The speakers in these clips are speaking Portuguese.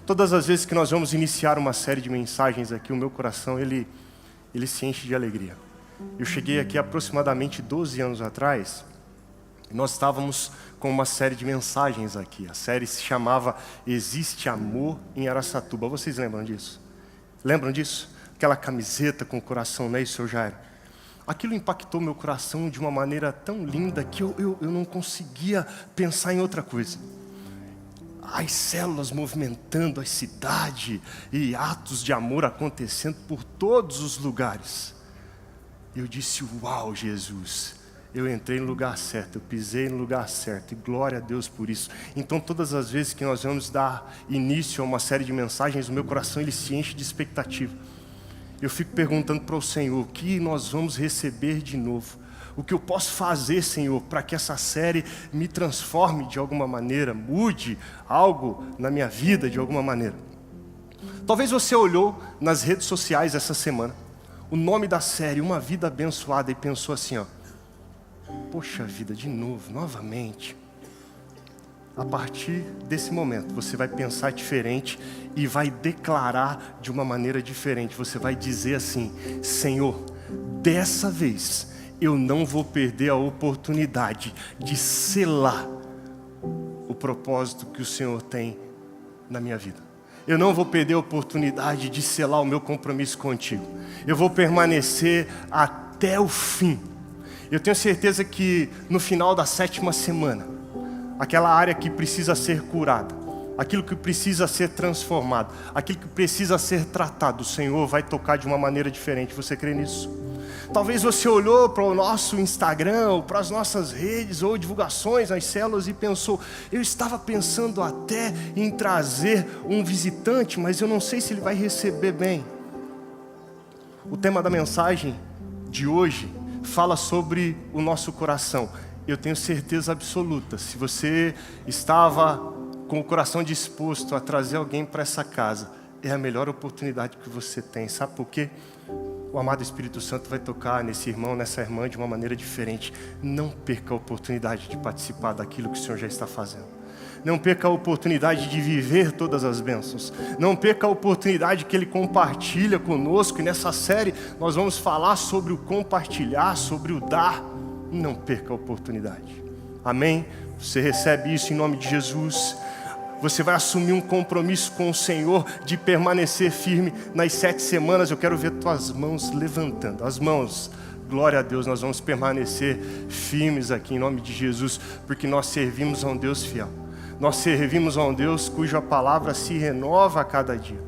Todas as vezes que nós vamos iniciar uma série de mensagens aqui, o meu coração, ele se enche de alegria. Eu cheguei aqui aproximadamente 12 anos atrás, e nós estávamos com uma série de mensagens aqui. A série se chamava Existe Amor em Araçatuba. Vocês lembram disso? Lembram disso? Aquela camiseta com o coração, não é isso, seu Jairo? Aquilo impactou meu coração de uma maneira tão linda que eu não conseguia pensar em outra coisa. As células movimentando a cidade e atos de amor acontecendo por todos os lugares. Eu disse, uau, Jesus, eu entrei no lugar certo, eu pisei no lugar certo, e glória a Deus por isso. Então, todas as vezes que nós vamos dar início a uma série de mensagens, o meu coração ele se enche de expectativa. Eu fico perguntando para o Senhor, o que nós vamos receber de novo? O que eu posso fazer, Senhor, para que essa série me transforme de alguma maneira, mude algo na minha vida de alguma maneira. Talvez você olhou nas redes sociais essa semana, o nome da série, Uma Vida Abençoada, e pensou assim, ó, poxa vida, de novo, novamente. A partir desse momento, você vai pensar diferente e vai declarar de uma maneira diferente. Você vai dizer assim, Senhor, dessa vez eu não vou perder a oportunidade de selar o propósito que o Senhor tem na minha vida. Eu não vou perder a oportunidade de selar o meu compromisso contigo. Eu vou permanecer até o fim. Eu tenho certeza que no final da 7ª semana, aquela área que precisa ser curada, aquilo que precisa ser transformado, aquilo que precisa ser tratado, o Senhor vai tocar de uma maneira diferente. Você crê nisso? Talvez você olhou para o nosso Instagram, ou para as nossas redes, ou divulgações nas células e pensou, eu estava pensando até em trazer um visitante, mas eu não sei se ele vai receber bem. O tema da mensagem de hoje fala sobre o nosso coração. Eu tenho certeza absoluta, se você estava com o coração disposto a trazer alguém para essa casa, é a melhor oportunidade que você tem. Sabe por quê? O amado Espírito Santo vai tocar nesse irmão, nessa irmã de uma maneira diferente. Não perca a oportunidade de participar daquilo que o Senhor já está fazendo. Não perca a oportunidade de viver todas as bênçãos. Não perca a oportunidade que Ele compartilha conosco. E nessa série nós vamos falar sobre o compartilhar, sobre o dar. Não perca a oportunidade. Amém? Você recebe isso em nome de Jesus. Você vai assumir um compromisso com o Senhor de permanecer firme nas 7 semanas. Eu quero ver tuas mãos levantando. As mãos, glória a Deus, nós vamos permanecer firmes aqui em nome de Jesus, porque nós servimos a um Deus fiel. Nós servimos a um Deus cuja palavra se renova a cada dia.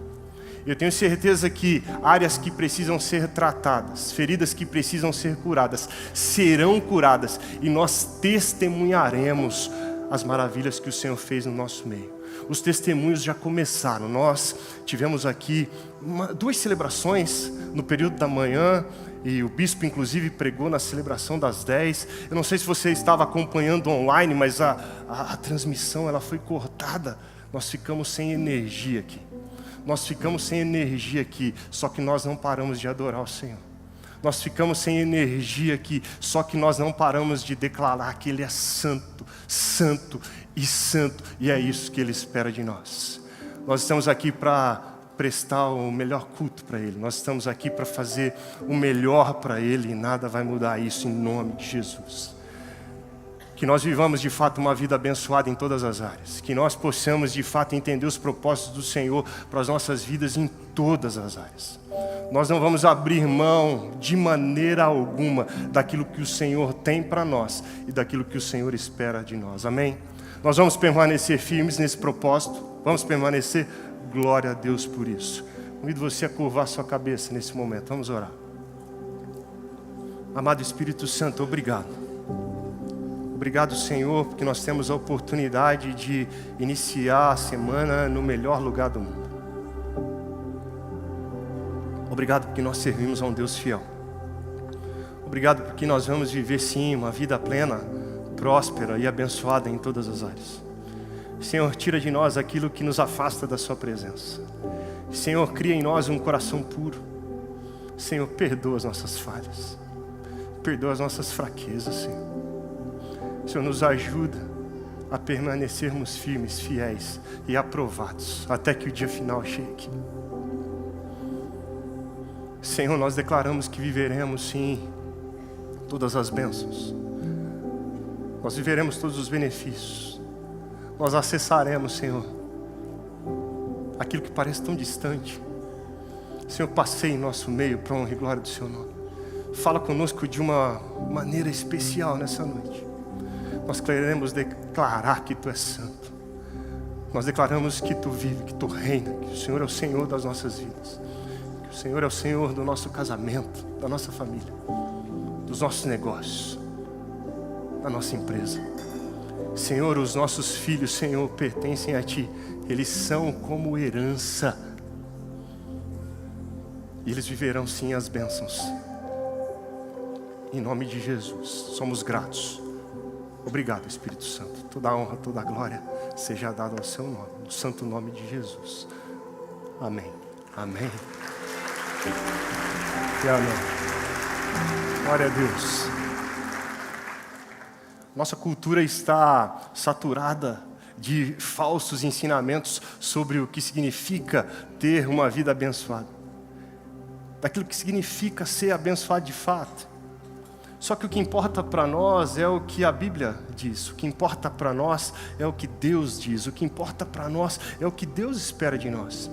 Eu tenho certeza que áreas que precisam ser tratadas, feridas que precisam ser curadas, serão curadas, e nós testemunharemos as maravilhas que o Senhor fez no nosso meio. Os testemunhos já começaram. Nós tivemos aqui 2 celebrações no período da manhã, e o bispo inclusive pregou na celebração das 10. Eu não sei se você estava acompanhando online, mas a transmissão ela foi cortada. Nós ficamos sem energia aqui. Nós ficamos sem energia aqui, só que nós não paramos de adorar o Senhor. Nós ficamos sem energia aqui, só que nós não paramos de declarar que Ele é santo, santo e santo, e é isso que Ele espera de nós. Nós estamos aqui para prestar o melhor culto para Ele, nós estamos aqui para fazer o melhor para Ele, e nada vai mudar isso em nome de Jesus. Que nós vivamos de fato uma vida abençoada em todas as áreas, que nós possamos de fato entender os propósitos do Senhor para as nossas vidas em todas as áreas. Nós não vamos abrir mão de maneira alguma daquilo que o Senhor tem para nós e daquilo que o Senhor espera de nós. Amém? Nós vamos permanecer firmes nesse propósito. Vamos permanecer. Glória a Deus por isso. Convido você a curvar sua cabeça nesse momento. Vamos orar. Amado Espírito Santo, obrigado. Obrigado, Senhor, porque nós temos a oportunidade de iniciar a semana no melhor lugar do mundo. Obrigado porque nós servimos a um Deus fiel. Obrigado porque nós vamos viver sim uma vida plena, próspera e abençoada em todas as áreas. Senhor, tira de nós aquilo que nos afasta da sua presença. Senhor, cria em nós um coração puro. Senhor, perdoa as nossas falhas. Perdoa as nossas fraquezas, Senhor. Senhor, nos ajuda a permanecermos firmes, fiéis e aprovados até que o dia final chegue. Senhor, nós declaramos que viveremos sim todas as bênçãos. Nós viveremos todos os benefícios. Nós acessaremos, Senhor, aquilo que parece tão distante. Senhor, passeie em nosso meio para a honra e glória do Seu nome. Fala conosco de uma maneira especial nessa noite. Nós queremos declarar que Tu és santo. Nós declaramos que Tu vive, que Tu reina, que o Senhor é o Senhor das nossas vidas. Que o Senhor é o Senhor do nosso casamento, da nossa família, dos nossos negócios, da nossa empresa. Senhor, os nossos filhos, Senhor, pertencem a Ti. Eles são como herança. E eles viverão sim as bênçãos. Em nome de Jesus, somos gratos. Obrigado, Espírito Santo. Toda a honra, toda a glória seja dada ao Seu nome, no santo nome de Jesus. Amém. Amém. E amém. Glória a Deus. Nossa cultura está saturada de falsos ensinamentos sobre o que significa ter uma vida abençoada, daquilo que significa ser abençoado de fato. Só que o que importa para nós é o que a Bíblia diz, o que importa para nós é o que Deus diz, o que importa para nós é o que Deus espera de nós.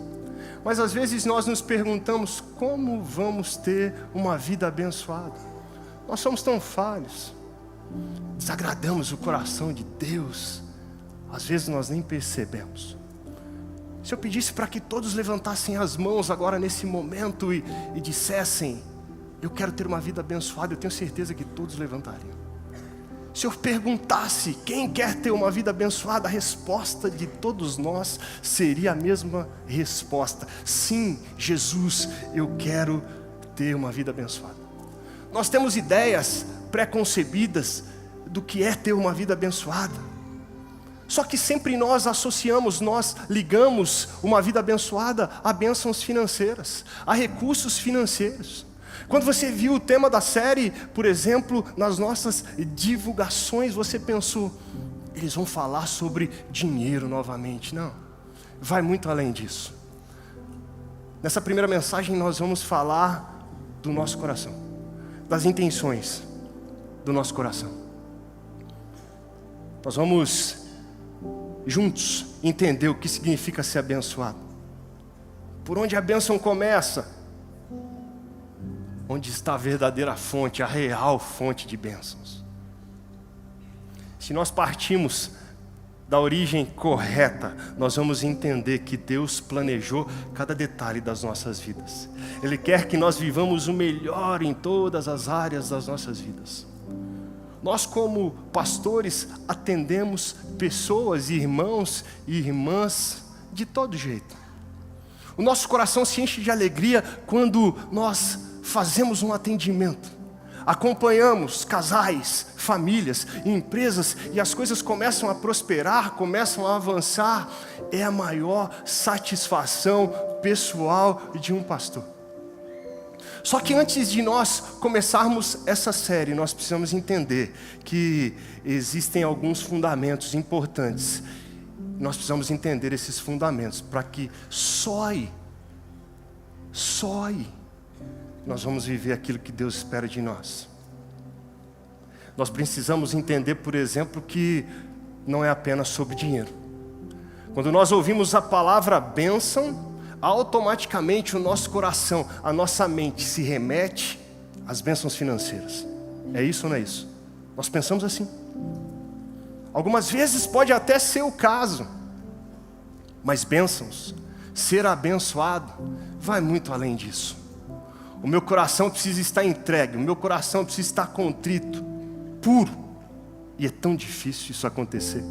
Mas às vezes nós nos perguntamos como vamos ter uma vida abençoada. Nós somos tão falhos, desagradamos o coração de Deus, às vezes nós nem percebemos. Se eu pedisse para que todos levantassem as mãos agora nesse momento e dissessem: eu quero ter uma vida abençoada, eu tenho certeza que todos levantariam. Se eu perguntasse quem quer ter uma vida abençoada, a resposta de todos nós seria a mesma resposta: sim, Jesus, eu quero ter uma vida abençoada. Nós temos ideias pré-concebidas do que é ter uma vida abençoada. Só que sempre nós associamos, nós ligamos uma vida abençoada a bênçãos financeiras, a recursos financeiros. Quando você viu o tema da série, por exemplo, nas nossas divulgações, você pensou: eles vão falar sobre dinheiro novamente. Não, vai muito além disso. Nessa primeira mensagem nós vamos falar do nosso coração, das intenções do nosso coração. Nós vamos juntos entender o que significa ser abençoado. Por onde a bênção começa? Onde está a verdadeira fonte, a real fonte de bênçãos. Se nós partimos da origem correta, nós vamos entender que Deus planejou cada detalhe das nossas vidas. Ele quer que nós vivamos o melhor em todas as áreas das nossas vidas. Nós, como pastores, atendemos pessoas, irmãos e irmãs de todo jeito. O nosso coração se enche de alegria quando nós fazemos um atendimento, acompanhamos casais, famílias, empresas, e as coisas começam a prosperar, começam a avançar. É a maior satisfação pessoal de um pastor. Só que antes de nós começarmos essa série, nós precisamos entender que existem alguns fundamentos importantes. Nós precisamos entender esses fundamentos para que só aí nós vamos viver aquilo que Deus espera de nós. Nós precisamos entender, por exemplo, que não é apenas sobre dinheiro. Quando nós ouvimos a palavra bênção, automaticamente o nosso coração, a nossa mente se remete às bênçãos financeiras. É isso ou não é isso? Nós pensamos assim. Algumas vezes pode até ser o caso, mas bênçãos, ser abençoado, vai muito além disso. O meu coração precisa estar entregue, o meu coração precisa estar contrito, puro. E é tão difícil isso acontecer.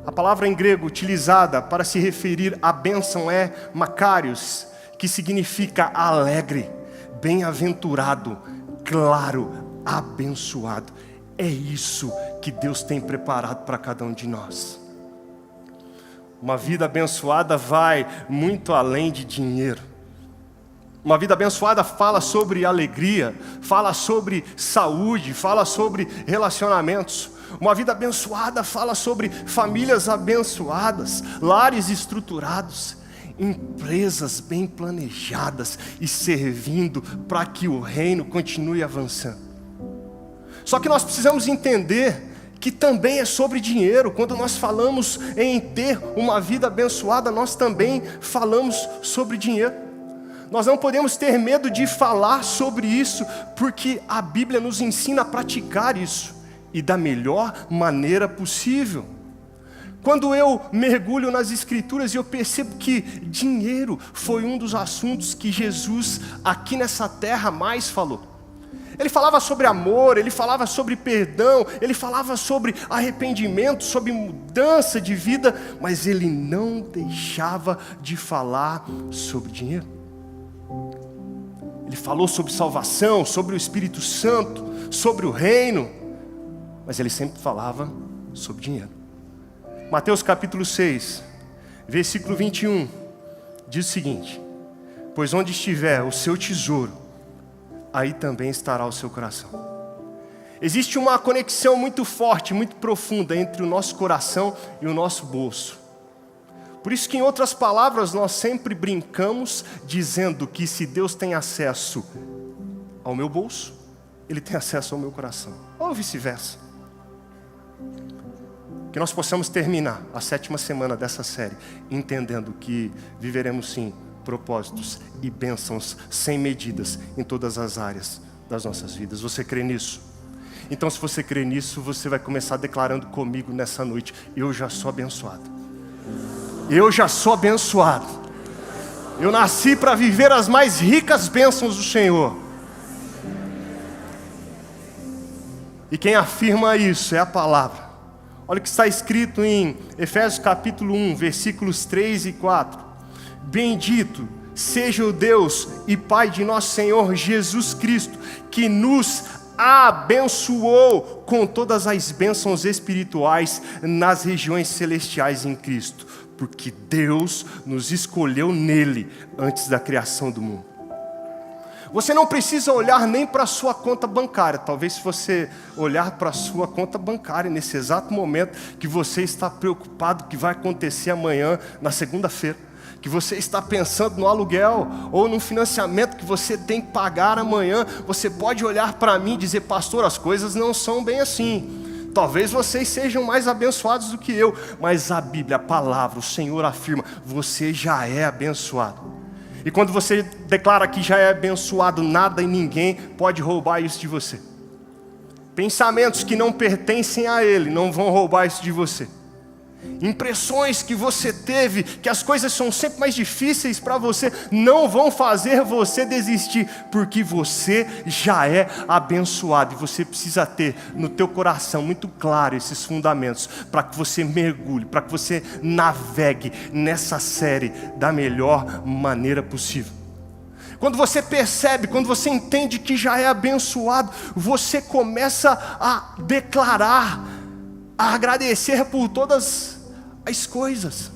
A palavra em grego utilizada para se referir à bênção é makarios, que significa alegre, bem-aventurado, claro, abençoado. É isso que Deus tem preparado para cada um de nós. Uma vida abençoada vai muito além de dinheiro. Uma vida abençoada fala sobre alegria, fala sobre saúde, fala sobre relacionamentos. Uma vida abençoada fala sobre famílias abençoadas, lares estruturados, empresas bem planejadas e servindo para que o reino continue avançando. Só que nós precisamos entender que também é sobre dinheiro. Quando nós falamos em ter uma vida abençoada, nós também falamos sobre dinheiro. Nós não podemos ter medo de falar sobre isso, porque a Bíblia nos ensina a praticar isso, e da melhor maneira possível. Quando eu mergulho nas Escrituras e eu percebo que dinheiro foi um dos assuntos que Jesus aqui nessa terra mais falou. Ele falava sobre amor, ele falava sobre perdão, ele falava sobre arrependimento, sobre mudança de vida, mas ele não deixava de falar sobre dinheiro. Ele falou sobre salvação, sobre o Espírito Santo, sobre o reino, mas ele sempre falava sobre dinheiro. Mateus capítulo 6, versículo 21, diz o seguinte: pois onde estiver o seu tesouro, aí também estará o seu coração. Existe uma conexão muito forte, muito profunda entre o nosso coração e o nosso bolso. Por isso que, em outras palavras, nós sempre brincamos dizendo que se Deus tem acesso ao meu bolso, Ele tem acesso ao meu coração, ou vice-versa. Que nós possamos terminar a 7ª semana dessa série entendendo que viveremos sim propósitos e bênçãos sem medidas em todas as áreas das nossas vidas. Você crê nisso? Então, se você crê nisso, você vai começar declarando comigo nessa noite: eu já sou abençoado. Eu já sou abençoado. Eu nasci para viver as mais ricas bênçãos do Senhor. E quem afirma isso é a palavra. Olha o que está escrito em Efésios capítulo 1, versículos 3 e 4. Bendito seja o Deus e Pai de nosso Senhor Jesus Cristo, que nos abençoou com todas as bênçãos espirituais nas regiões celestiais em Cristo, porque Deus nos escolheu nele antes da criação do mundo. Você não precisa olhar nem para a sua conta bancária. Talvez se você olhar para a sua conta bancária nesse exato momento que você está preocupado com o que vai acontecer amanhã, na segunda-feira, que você está pensando no aluguel ou no financiamento que você tem que pagar amanhã, você pode olhar para mim e dizer: pastor, as coisas não são bem assim. Talvez vocês sejam mais abençoados do que eu, mas a Bíblia, a palavra, o Senhor afirma: você já é abençoado. E quando você declara que já é abençoado, nada e ninguém pode roubar isso de você. Pensamentos que não pertencem a Ele não vão roubar isso de você. Impressões que você teve, que as coisas são sempre mais difíceis para você, não vão fazer você desistir, porque você já é abençoado. E você precisa ter no teu coração muito claro esses fundamentos, para que você mergulhe, para que você navegue nessa série da melhor maneira possível. Quando você percebe, quando você entende que já é abençoado, você começa a declarar, a agradecer por todas as coisas.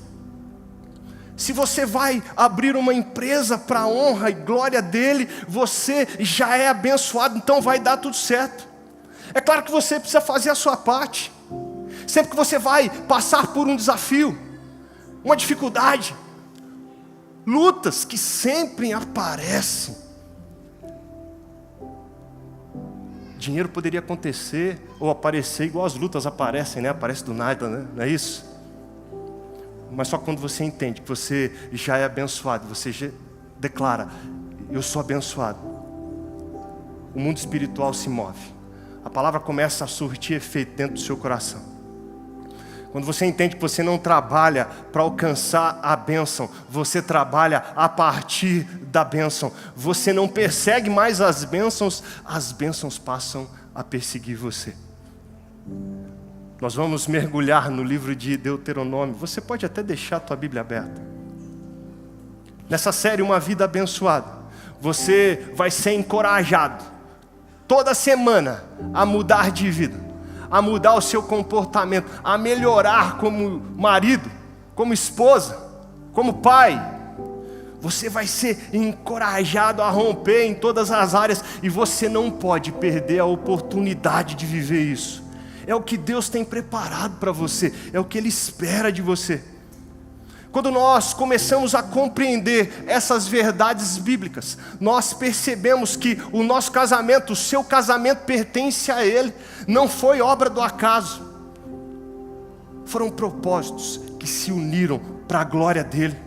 Se você vai abrir uma empresa para a honra e glória dele, você já é abençoado, então vai dar tudo certo. É claro que você precisa fazer a sua parte. Sempre que você vai passar por um desafio, uma dificuldade, lutas que sempre aparecem, dinheiro poderia acontecer ou aparecer igual as lutas aparecem, né? Aparece do nada, né? Não é isso? Mas só quando você entende que você já é abençoado, você já declara: eu sou abençoado, o mundo espiritual se move. A palavra começa a surtir efeito dentro do seu coração. Quando você entende que você não trabalha para alcançar a bênção, você trabalha a partir da bênção. Você não persegue mais as bênçãos passam a perseguir você. Nós vamos mergulhar no livro de Deuteronômio. Você pode até deixar a tua Bíblia aberta. Nessa série, Uma Vida Abençoada, você vai ser encorajado toda semana a mudar de vida, a mudar o seu comportamento, a melhorar como marido, como esposa, como pai. Você vai ser encorajado a romper em todas as áreas, e você não pode perder a oportunidade de viver isso. É o que Deus tem preparado para você, é o que Ele espera de você. Quando nós começamos a compreender essas verdades bíblicas, nós percebemos que o nosso casamento, o seu casamento pertence a Ele, não foi obra do acaso. Foram propósitos que se uniram para a glória dEle.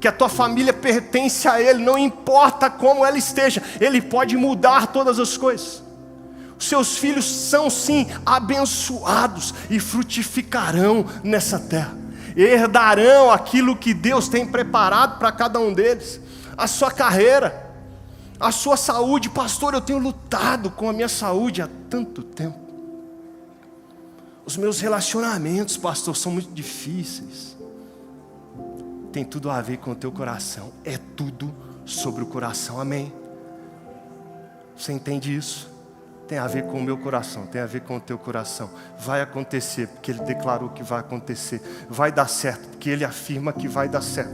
Que a tua família pertence a Ele, não importa como ela esteja, Ele pode mudar todas as coisas. Os seus filhos são sim abençoados e frutificarão nessa terra, herdarão aquilo que Deus tem preparado para cada um deles. A sua carreira, a sua saúde. Pastor, eu tenho lutado com a minha saúde há tanto tempo. Os meus relacionamentos, pastor, são muito difíceis. Tem tudo a ver com o teu coração. É tudo sobre o coração, amém? Você entende isso? Tem a ver com o meu coração, tem a ver com o teu coração. Vai acontecer, porque Ele declarou que vai acontecer. Vai dar certo, porque Ele afirma que vai dar certo.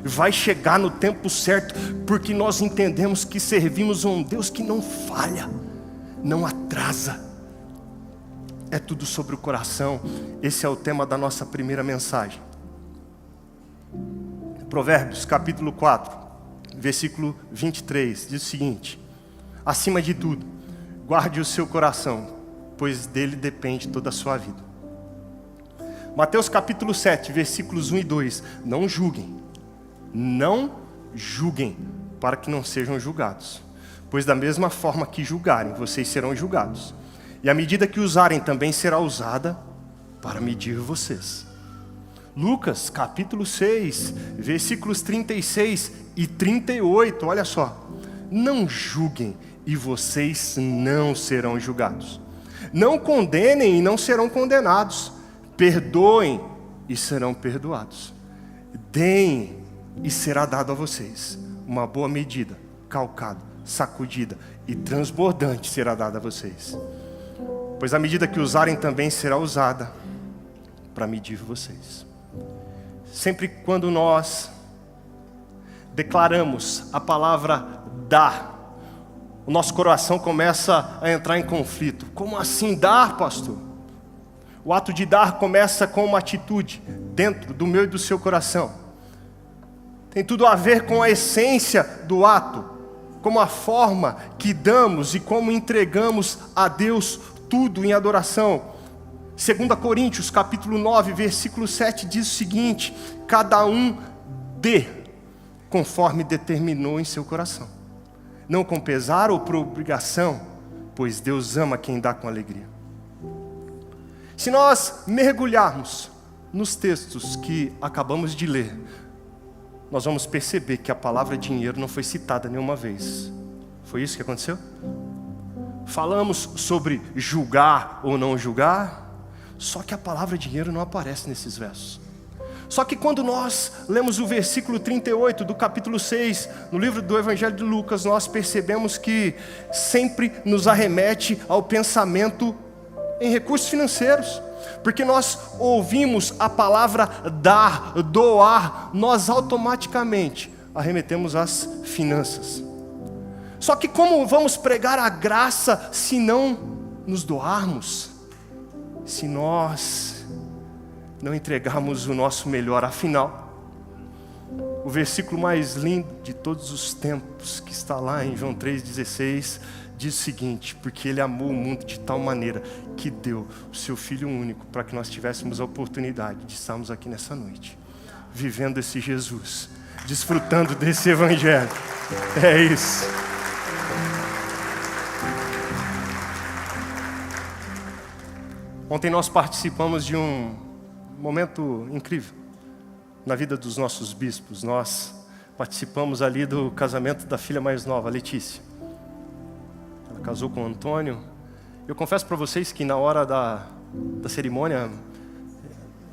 Vai chegar no tempo certo, porque nós entendemos que servimos a um Deus que não falha, não atrasa. É tudo sobre o coração. Esse é o tema da nossa primeira mensagem. Provérbios capítulo 4, versículo 23, diz o seguinte: acima de tudo, guarde o seu coração, pois dele depende toda a sua vida. Mateus capítulo 7, versículos 1 e 2, não julguem, para que não sejam julgados, pois da mesma forma que julgarem, vocês serão julgados, e a medida que usarem também será usada para medir vocês. Lucas capítulo 6, versículos 36 e 38, olha só. Não julguem e vocês não serão julgados. Não condenem e não serão condenados. Perdoem e serão perdoados. Deem e será dado a vocês. Uma boa medida, calcada, sacudida e transbordante será dada a vocês. Pois a medida que usarem também será usada para medir vocês. Sempre quando nós declaramos a palavra dar, o nosso coração começa a entrar em conflito. Como assim dar, pastor? O ato de dar começa com uma atitude dentro do meu e do seu coração. Tem tudo a ver com a essência do ato, como a forma que damos e como entregamos a Deus tudo em adoração. 2 Coríntios capítulo 9, versículo 7 diz o seguinte: cada um dê conforme determinou em seu coração, não com pesar ou por obrigação, pois Deus ama quem dá com alegria. Se nós mergulharmos nos textos que acabamos de ler, nós vamos perceber que a palavra dinheiro não foi citada nenhuma vez. Foi isso que aconteceu? Falamos sobre julgar ou não julgar, só que a palavra dinheiro não aparece nesses versos. Só que quando nós lemos o versículo 38 do capítulo 6, no livro do Evangelho de Lucas, nós percebemos que sempre nos arremete ao pensamento em recursos financeiros. Porque nós ouvimos a palavra dar, doar, nós automaticamente arremetemos às finanças. Só que como vamos pregar a graça se não nos doarmos? Se nós não entregarmos o nosso melhor? Afinal, o versículo mais lindo de todos os tempos, que está lá em João 3,16, diz o seguinte: porque Ele amou o mundo de tal maneira que deu o seu Filho único, para que nós tivéssemos a oportunidade de estarmos aqui nessa noite, vivendo esse Jesus, desfrutando desse Evangelho. É isso. Ontem nós participamos de um momento incrível na vida dos nossos bispos. Nós participamos ali do casamento da filha mais nova, Letícia. Ela casou com o Antônio. Eu confesso para vocês que na hora da cerimônia,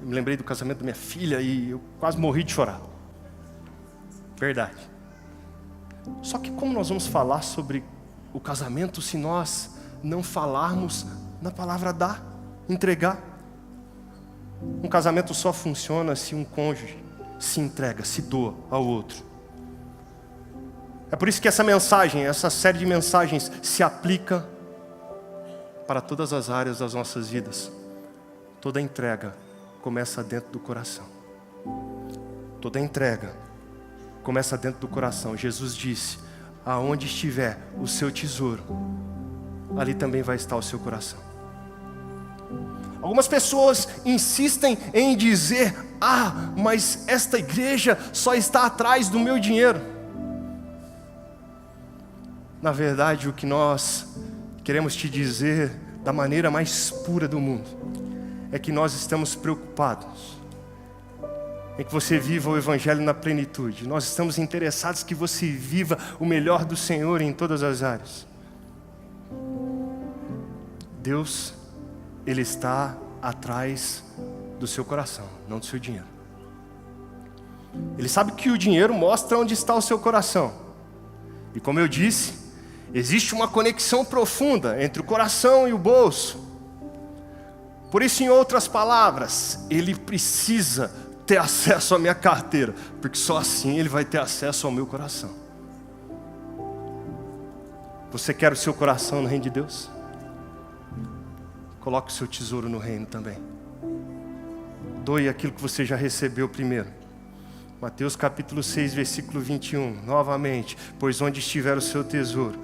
eu me lembrei do casamento da minha filha e eu quase morri de chorar. Verdade. Só que como nós vamos falar sobre o casamento se nós não falarmos na palavra dar? Entregar. Um casamento só funciona se um cônjuge se entrega, se doa ao outro. É por isso que essa mensagem, essa série de mensagens se aplica para todas as áreas das nossas vidas. Toda entrega começa dentro do coração. Toda entrega começa dentro do coração. Jesus disse: aonde estiver o seu tesouro, ali também vai estar o seu coração. Algumas pessoas insistem em dizer: mas esta igreja só está atrás do meu dinheiro. Na verdade, o que nós queremos te dizer da maneira mais pura do mundo é que nós estamos preocupados em que você viva o Evangelho na plenitude. Nós estamos interessados que você viva o melhor do Senhor em todas as áreas. Deus, Ele está atrás do seu coração, não do seu dinheiro. Ele sabe que o dinheiro mostra onde está o seu coração. E como eu disse, existe uma conexão profunda entre o coração e o bolso. Por isso, em outras palavras, Ele precisa ter acesso à minha carteira, porque só assim Ele vai ter acesso ao meu coração. Você quer o seu coração no reino de Deus? Coloque o seu tesouro no reino também. Doe aquilo que você já recebeu primeiro. Mateus capítulo 6, versículo 21, novamente: pois onde estiver o seu tesouro,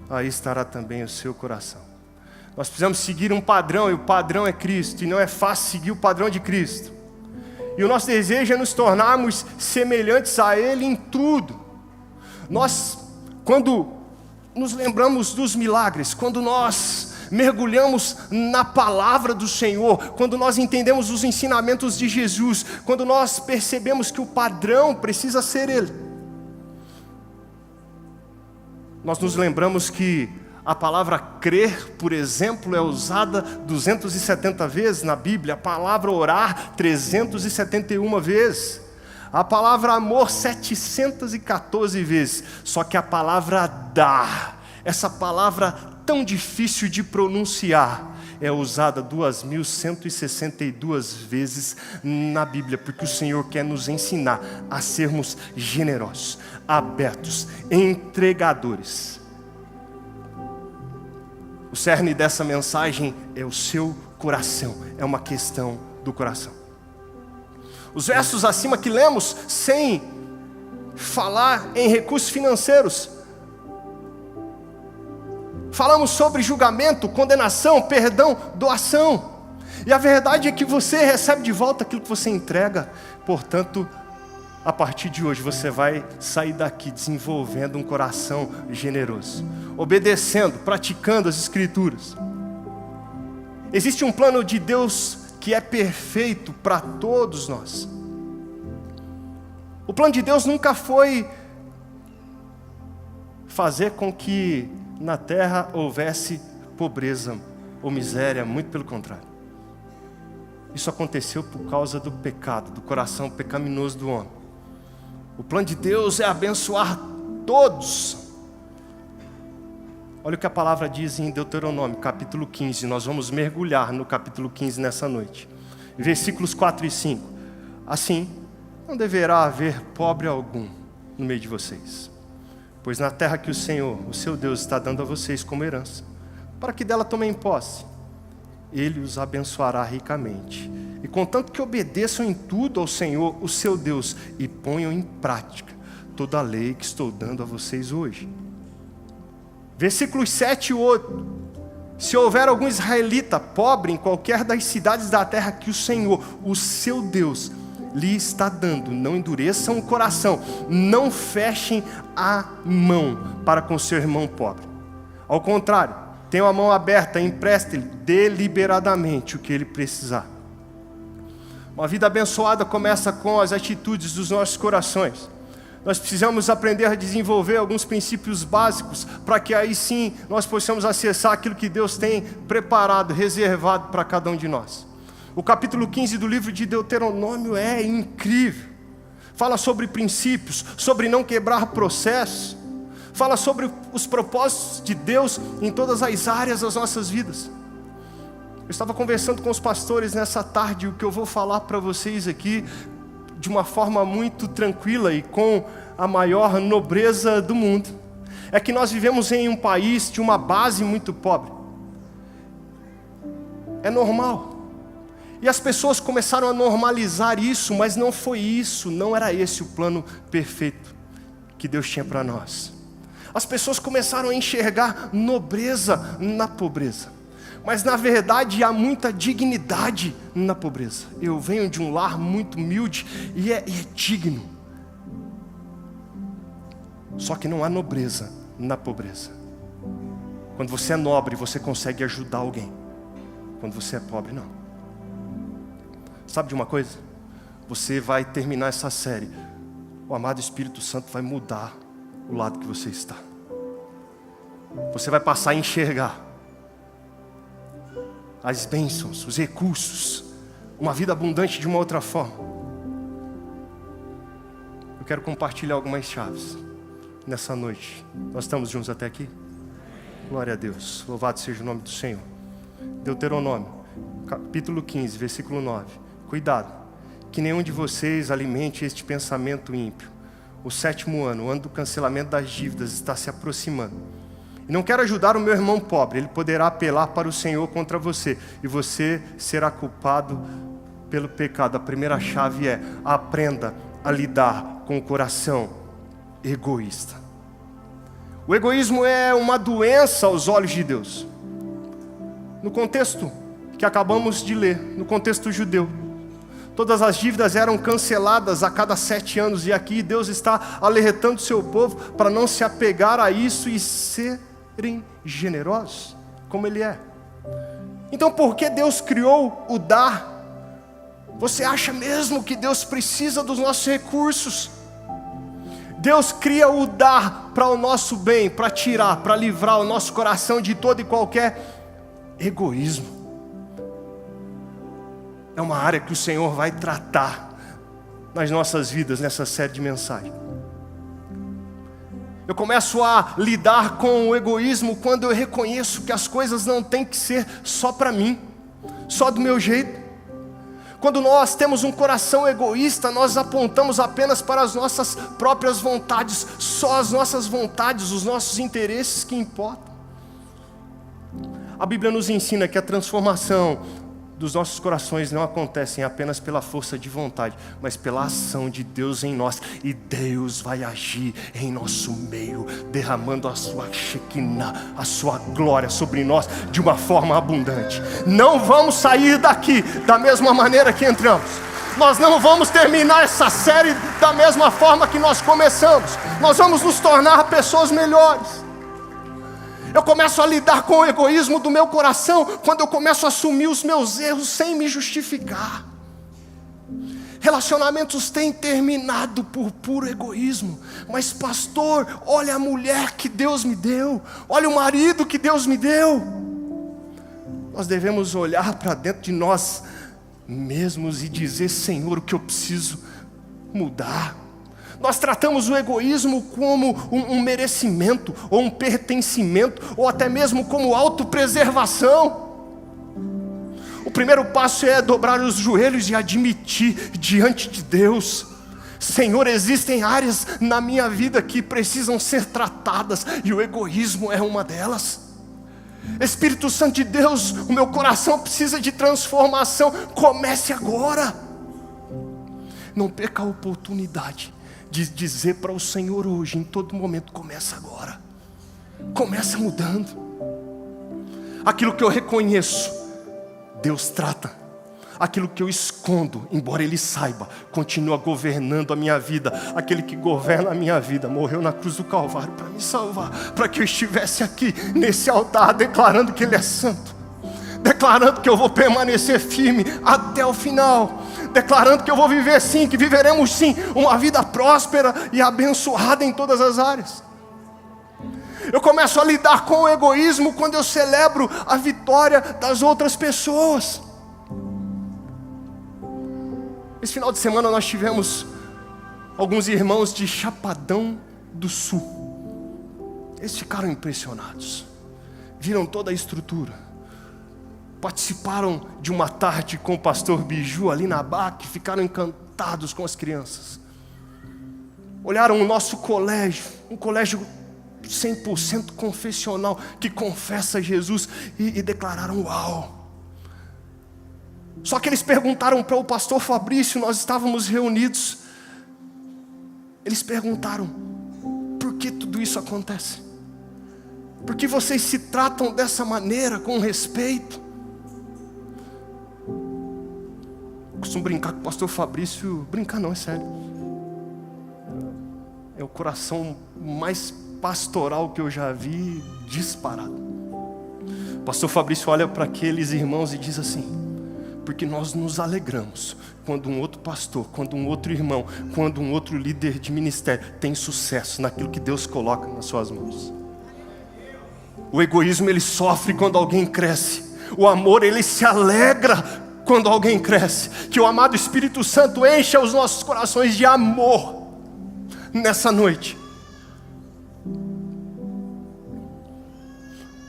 aí estará também o seu coração. Nós precisamos seguir um padrão, e o padrão é Cristo, e não é fácil seguir o padrão de Cristo. E o nosso desejo é nos tornarmos semelhantes a Ele em tudo. Nós, quando nos lembramos dos milagres, quando nós mergulhamos na palavra do Senhor, quando nós entendemos os ensinamentos de Jesus, quando nós percebemos que o padrão precisa ser Ele, nós nos lembramos que a palavra crer, por exemplo, é usada 270 vezes na Bíblia, a palavra orar 371 vezes, a palavra amor 714 vezes, só que a palavra dar, essa palavra tão difícil de pronunciar, é usada 2.162 vezes na Bíblia, porque o Senhor quer nos ensinar a sermos generosos, abertos, entregadores. O cerne dessa mensagem é o seu coração, é uma questão do coração. Os versos acima que lemos, sem falar em recursos financeiros, falamos sobre julgamento, condenação, perdão, doação. E a verdade é que você recebe de volta aquilo que você entrega. Portanto, a partir de hoje você vai sair daqui desenvolvendo um coração generoso, obedecendo, praticando as Escrituras. Existe um plano de Deus que é perfeito para todos nós. O plano de Deus nunca foi fazer com que na terra houvesse pobreza ou miséria, muito pelo contrário. Isso aconteceu por causa do pecado, do coração pecaminoso do homem. O plano de Deus é abençoar todos. Olha o que a palavra diz em Deuteronômio, capítulo 15. Nós vamos mergulhar no capítulo 15 nessa noite. Versículos 4 e 5. Assim, não deverá haver pobre algum no meio de vocês, pois na terra que o Senhor, o seu Deus, está dando a vocês como herança, para que dela tomem posse, Ele os abençoará ricamente. E contanto que obedeçam em tudo ao Senhor, o seu Deus, e ponham em prática toda a lei que estou dando a vocês hoje. Versículos 7 e 8. Se houver algum israelita pobre em qualquer das cidades da terra que o Senhor, o seu Deus, lhe está dando, não endureçam o coração, não fechem a mão para com seu irmão pobre. Ao contrário, tenham a mão aberta, empreste-lhe deliberadamente o que ele precisar. Uma vida abençoada começa com as atitudes dos nossos corações. Nós precisamos aprender a desenvolver alguns princípios básicos, para que aí sim nós possamos acessar aquilo que Deus tem preparado, reservado para cada um de nós. O capítulo 15 do livro de Deuteronômio é incrível. Fala sobre princípios, sobre não quebrar processos. Fala sobre os propósitos de Deus em todas as áreas das nossas vidas. Eu estava conversando com os pastores nessa tarde, o que eu vou falar para vocês aqui, de uma forma muito tranquila e com a maior nobreza do mundo. É que nós vivemos em um país de uma base muito pobre. É normal. E as pessoas começaram a normalizar isso, mas não foi isso, não era esse o plano perfeito que Deus tinha para nós. As pessoas começaram a enxergar nobreza na pobreza. Mas na verdade há muita dignidade na pobreza. Eu venho de um lar muito humilde e é digno. Só que não há nobreza na pobreza. Quando você é nobre, você consegue ajudar alguém. Quando você é pobre, não. Sabe de uma coisa? Você vai terminar essa série. O amado Espírito Santo vai mudar o lado que você está. Você vai passar a enxergar as bênçãos, os recursos, uma vida abundante de uma outra forma. Eu quero compartilhar algumas chaves nessa noite. Nós estamos juntos até aqui? Glória a Deus, louvado seja o nome do Senhor. Deuteronômio, capítulo 15, versículo 9. Cuidado, que nenhum de vocês alimente este pensamento ímpio. O 7º ano, o ano do cancelamento das dívidas, está se aproximando. E não quero ajudar o meu irmão pobre, ele poderá apelar para o Senhor contra você, e você será culpado pelo pecado. A primeira chave é: aprenda a lidar com o coração egoísta. O egoísmo é uma doença aos olhos de Deus. No contexto que acabamos de ler, no contexto judeu, todas as dívidas eram canceladas a cada 7 anos, e aqui Deus está alertando o seu povo para não se apegar a isso e serem generosos, como Ele é. Então, por que Deus criou o dar? Você acha mesmo que Deus precisa dos nossos recursos? Deus cria o dar para o nosso bem, para tirar, para livrar o nosso coração de todo e qualquer egoísmo. É uma área que o Senhor vai tratar nas nossas vidas, nessa série de mensagens. Eu começo a lidar com o egoísmo quando eu reconheço que as coisas não têm que ser só para mim, só do meu jeito. Quando nós temos um coração egoísta, nós apontamos apenas para as nossas próprias vontades, só as nossas vontades, os nossos interesses que importam. A Bíblia nos ensina que a transformação dos nossos corações não acontecem apenas pela força de vontade, mas pela ação de Deus em nós. E Deus vai agir em nosso meio, derramando a sua Shekinah, a sua glória sobre nós de uma forma abundante. Não vamos sair daqui da mesma maneira que entramos. Nós não vamos terminar essa série da mesma forma que nós começamos. Nós vamos nos tornar pessoas melhores. Eu começo a lidar com o egoísmo do meu coração quando eu começo a assumir os meus erros sem me justificar. Relacionamentos têm terminado por puro egoísmo. Mas pastor, olha a mulher que Deus me deu, olha o marido que Deus me deu. Nós devemos olhar para dentro de nós mesmos e dizer: Senhor, o que eu preciso mudar? Nós tratamos o egoísmo como um merecimento, ou um pertencimento, ou até mesmo como autopreservação. O primeiro passo é dobrar os joelhos e admitir diante de Deus: Senhor, existem áreas na minha vida que precisam ser tratadas, e o egoísmo é uma delas. Espírito Santo de Deus, o meu coração precisa de transformação. Comece agora. Não perca a oportunidade de dizer para o Senhor hoje, em todo momento: começa agora, começa mudando. Aquilo que eu reconheço, Deus trata. Aquilo que eu escondo, embora Ele saiba, continua governando a minha vida. Aquele que governa a minha vida morreu na cruz do Calvário para me salvar, para que eu estivesse aqui nesse altar declarando que Ele é santo, declarando que eu vou permanecer firme até o final, declarando que eu vou viver sim, que viveremos sim uma vida próspera e abençoada em todas as áreas. Eu começo a lidar com o egoísmo quando eu celebro a vitória das outras pessoas. Esse final de semana nós tivemos alguns irmãos de Chapadão do Sul. Eles ficaram impressionados, viram toda a estrutura, participaram de uma tarde com o pastor Biju ali na BAC, ficaram encantados com as crianças. Olharam o nosso colégio, um colégio 100% confessional, que confessa Jesus, e declararam: uau! Só que eles perguntaram para o pastor Fabrício, nós estávamos reunidos, eles perguntaram: por que tudo isso acontece? Por que vocês se tratam dessa maneira, com respeito? Eu costumo brincar com o pastor Fabrício, brincar não, é sério. É o coração mais pastoral que eu já vi, disparado. O pastor Fabrício olha para aqueles irmãos e diz assim: porque nós nos alegramos quando um outro pastor, quando um outro irmão, quando um outro líder de ministério tem sucesso naquilo que Deus coloca nas suas mãos. O egoísmo, ele sofre quando alguém cresce. O amor, ele se alegra quando alguém cresce. Que o amado Espírito Santo encha os nossos corações de amor nessa noite.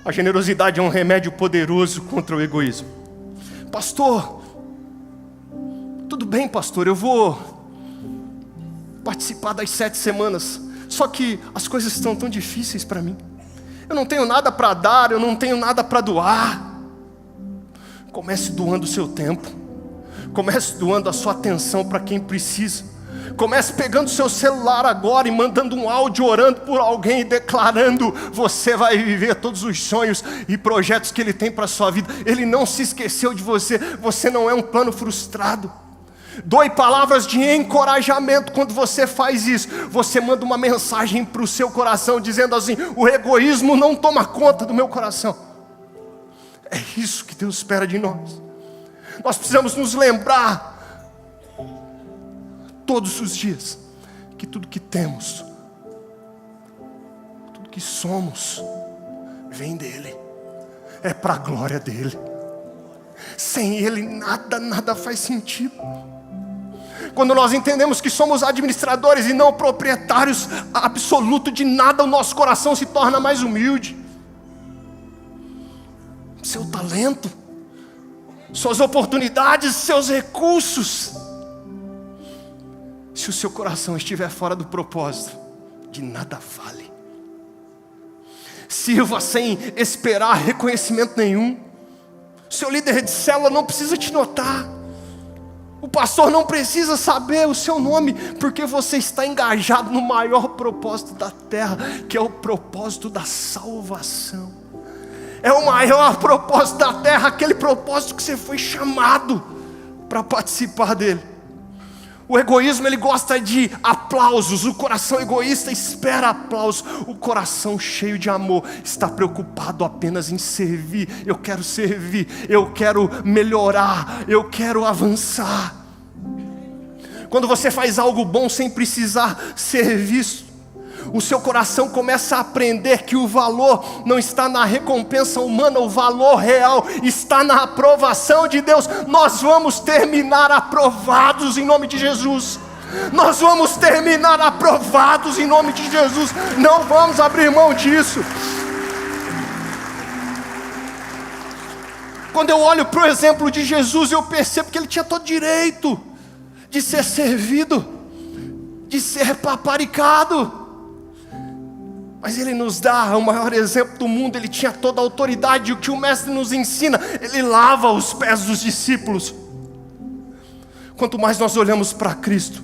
A generosidade é um remédio poderoso contra o egoísmo. Pastor, tudo bem, pastor, eu vou participar das 7 semanas, só que as coisas estão tão difíceis para mim. Eu não tenho nada para dar, eu não tenho nada para doar. Comece doando o seu tempo. Comece doando a sua atenção para quem precisa. Comece pegando o seu celular agora e mandando um áudio, orando por alguém e declarando: você vai viver todos os sonhos e projetos que Ele tem para a sua vida. Ele não se esqueceu de você. Você não é um plano frustrado. Doe palavras de encorajamento. Quando você faz isso, você manda uma mensagem para o seu coração dizendo assim: o egoísmo não toma conta do meu coração. É isso que Deus espera de nós. Nós precisamos nos lembrar todos os dias que tudo que temos, tudo que somos, vem dEle, é para a glória dEle. Sem Ele nada faz sentido. Quando nós entendemos que somos administradores e não proprietários absolutos de nada, o nosso coração se torna mais humilde. Seu talento, suas oportunidades, seus recursos, se o seu coração estiver fora do propósito, de nada vale. Sirva sem esperar reconhecimento nenhum. Seu líder de célula não precisa te notar. O pastor não precisa saber o seu nome, porque você está engajado no maior propósito da terra, que é o propósito da salvação. É o maior propósito da terra, aquele propósito que você foi chamado para participar dele. O egoísmo, ele gosta de aplausos. O coração egoísta espera aplausos. O coração cheio de amor está preocupado apenas em servir. Eu quero servir, eu quero melhorar, eu quero avançar. Quando você faz algo bom sem precisar ser visto, o seu coração começa a aprender que o valor não está na recompensa humana, o valor real está na aprovação de Deus. Nós vamos terminar aprovados em nome de Jesus. Nós vamos terminar aprovados em nome de Jesus. Não vamos abrir mão disso. Quando eu olho para o exemplo de Jesus, eu percebo que Ele tinha todo direito de ser servido, de ser paparicado. Mas Ele nos dá o maior exemplo do mundo. Ele tinha toda a autoridade. E o que o mestre nos ensina, Ele lava os pés dos discípulos. Quanto mais nós olhamos para Cristo,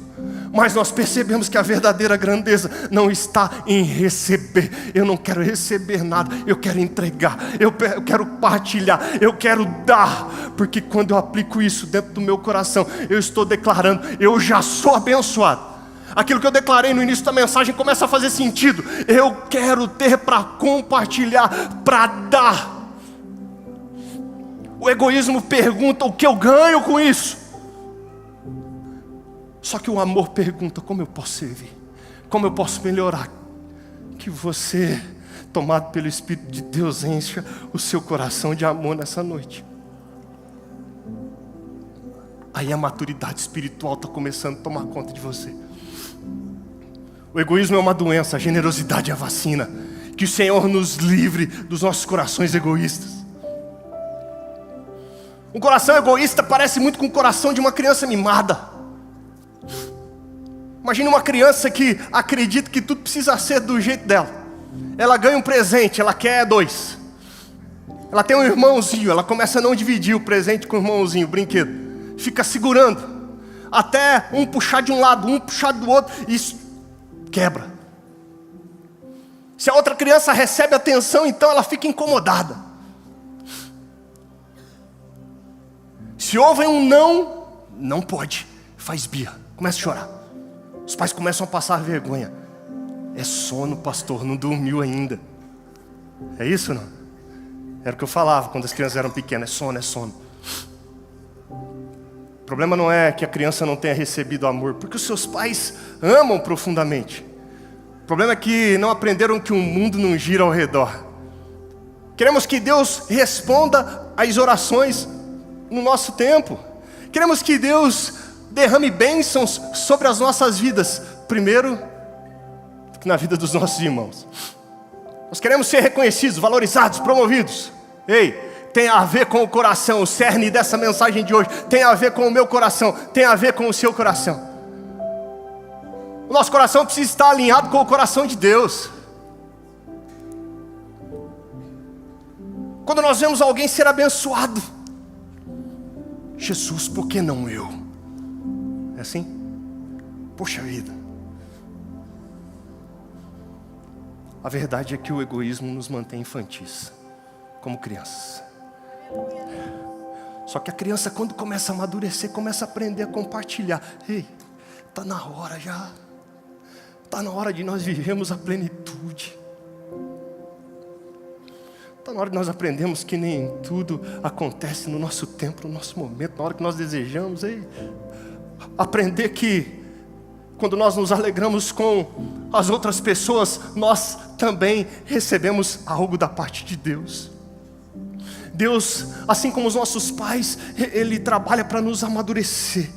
mais nós percebemos que a verdadeira grandeza não está em receber. Eu não quero receber nada, eu quero entregar, eu quero partilhar, eu quero dar. Porque quando eu aplico isso dentro do meu coração, eu estou declarando: eu já sou abençoado. Aquilo que eu declarei no início da mensagem começa a fazer sentido. Eu quero ter para compartilhar, para dar. O egoísmo pergunta: o que eu ganho com isso? Só que o amor pergunta: como eu posso servir? Como eu posso melhorar? Que você, tomado pelo Espírito de Deus, encha o seu coração de amor nessa noite. Aí a maturidade espiritual está começando a tomar conta de você. O egoísmo é uma doença, a generosidade é a vacina. Que o Senhor nos livre dos nossos corações egoístas. Um coração egoísta parece muito com o coração de uma criança mimada. Imagine uma criança que acredita que tudo precisa ser do jeito dela. Ela ganha um presente, ela quer 2. Ela tem um irmãozinho, ela começa a não dividir o presente com o irmãozinho, o brinquedo. Fica segurando. Até um puxar de um lado, um puxar do outro, e isso quebra. Se a outra criança recebe atenção, então ela fica incomodada. Se ouvem um não, não pode, faz birra, começa a chorar. Os pais começam a passar vergonha. É sono, pastor, não dormiu ainda. É isso não? Era o que eu falava quando as crianças eram pequenas, é sono, é sono. O problema não é que a criança não tenha recebido amor, porque os seus pais amam profundamente. O problema é que não aprenderam que o mundo não gira ao redor. Queremos que Deus responda às orações no nosso tempo. Queremos que Deus derrame bênçãos sobre as nossas vidas, primeiro que na vida dos nossos irmãos. Nós queremos ser reconhecidos, valorizados, promovidos. Ei, tem a ver com o coração, o cerne dessa mensagem de hoje tem a ver com o meu coração, tem a ver com o seu coração. O nosso coração precisa estar alinhado com o coração de Deus. Quando nós vemos alguém ser abençoado, Jesus, por que não eu? É assim? Poxa vida. A verdade é que o egoísmo nos mantém infantis, como crianças. Só que a criança, quando começa a amadurecer, começa a aprender a compartilhar. Ei, está na hora já. Está na hora de nós vivermos a plenitude. Está na hora de nós aprendermos que nem tudo acontece no nosso tempo, no nosso momento, na hora que nós desejamos. Ei, aprender que quando nós nos alegramos com as outras pessoas, nós também recebemos algo da parte de Deus. Deus, assim como os nossos pais, Ele trabalha para nos amadurecer.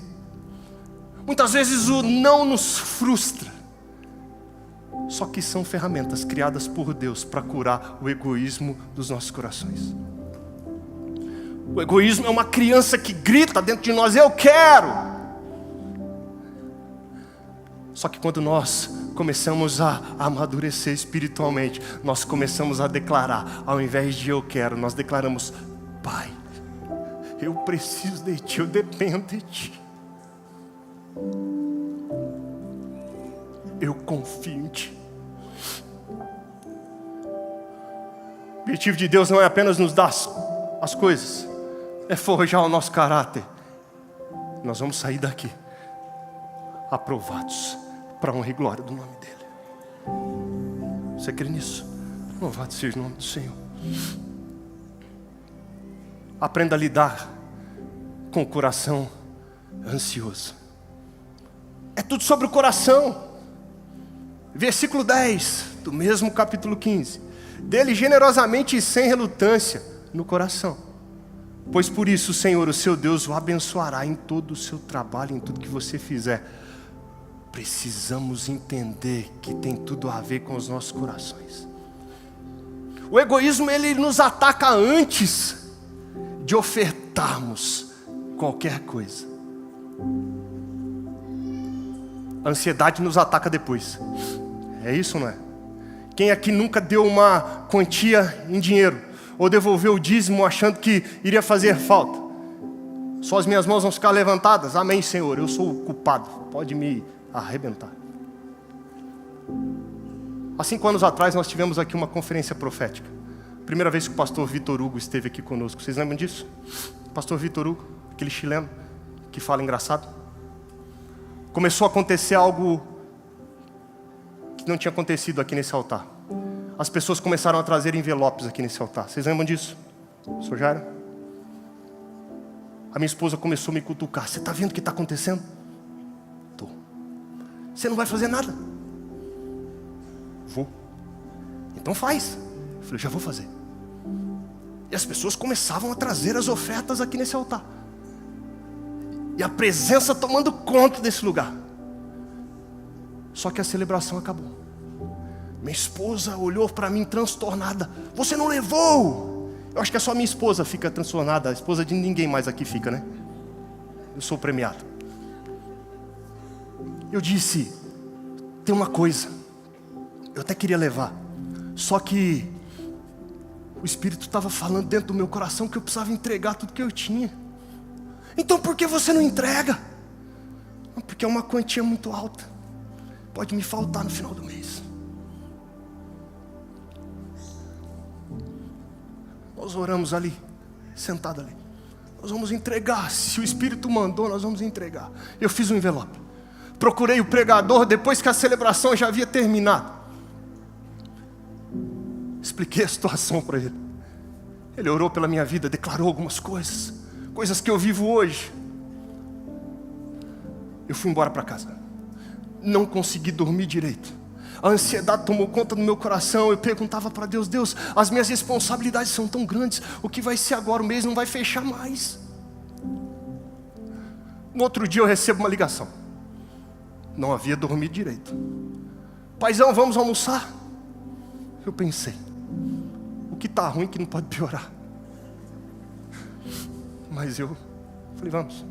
Muitas vezes o não nos frustra. Só que são ferramentas criadas por Deus para curar o egoísmo dos nossos corações. O egoísmo é uma criança que grita dentro de nós, eu quero. Só que quando nós começamos a amadurecer espiritualmente, nós começamos a declarar, ao invés de eu quero, nós declaramos, Pai, eu preciso de Ti, eu dependo de Ti. Eu confio em Ti. O objetivo de Deus não é apenas nos dar as coisas, é forjar o nosso caráter. Nós vamos sair daqui aprovados para a honra e glória do nome dEle. Você crê nisso? Louvado seja o nome do Senhor. Aprenda a lidar com o coração ansioso. É tudo sobre o coração. Versículo 10 do mesmo capítulo 15. Dele generosamente e sem relutância no coração. Pois por isso o Senhor, o seu Deus, o abençoará em todo o seu trabalho, em tudo que você fizer. Precisamos entender que tem tudo a ver com os nossos corações. O egoísmo, ele nos ataca antes de ofertarmos qualquer coisa. A ansiedade nos ataca depois. É isso, não é? Quem aqui nunca deu uma quantia em dinheiro ou devolveu o dízimo achando que iria fazer falta? Só as minhas mãos vão ficar levantadas? Amém, Senhor, eu sou o culpado. Pode me arrebentar. Há 5 anos atrás nós tivemos aqui uma conferência profética. Primeira vez que o pastor Vitor Hugo esteve aqui conosco. Vocês lembram disso? Pastor Vitor Hugo, aquele chileno que fala engraçado. Começou a acontecer algo que não tinha acontecido aqui nesse altar. As pessoas começaram a trazer envelopes aqui nesse altar. Vocês lembram disso? Sr. Jairo? A minha esposa começou a me cutucar. Você está vendo o que está acontecendo? Estou. Você não vai fazer nada? Vou. Então faz. Eu falei, já vou fazer. E as pessoas começavam a trazer as ofertas aqui nesse altar. E a presença tomando conta desse lugar. Só que a celebração acabou. Minha esposa olhou para mim transtornada. Você não levou? Eu acho que é só minha esposa fica transtornada, a esposa de ninguém mais aqui fica, né? Eu sou premiado. Eu disse, tem uma coisa, eu até queria levar, só que o Espírito estava falando dentro do meu coração que eu precisava entregar tudo que eu tinha. Então por que você não entrega? Porque é uma quantia muito alta, pode me faltar no final do mês. Nós oramos ali, sentado ali. Nós vamos entregar, se o Espírito mandou, nós vamos entregar. Eu fiz um envelope. Procurei o pregador depois que a celebração já havia terminado. Expliquei a situação para ele. Ele orou pela minha vida, declarou algumas coisas. Coisas que eu vivo hoje. Eu fui embora para casa. Não consegui dormir direito. A ansiedade tomou conta do meu coração. Eu perguntava para Deus, Deus, as minhas responsabilidades são tão grandes. O que vai ser agora? O mês não vai fechar mais. No outro dia eu recebo uma ligação. Não havia dormido direito. Paizão, vamos almoçar? Eu pensei, o que está ruim que não pode piorar. Mas eu falei, vamos.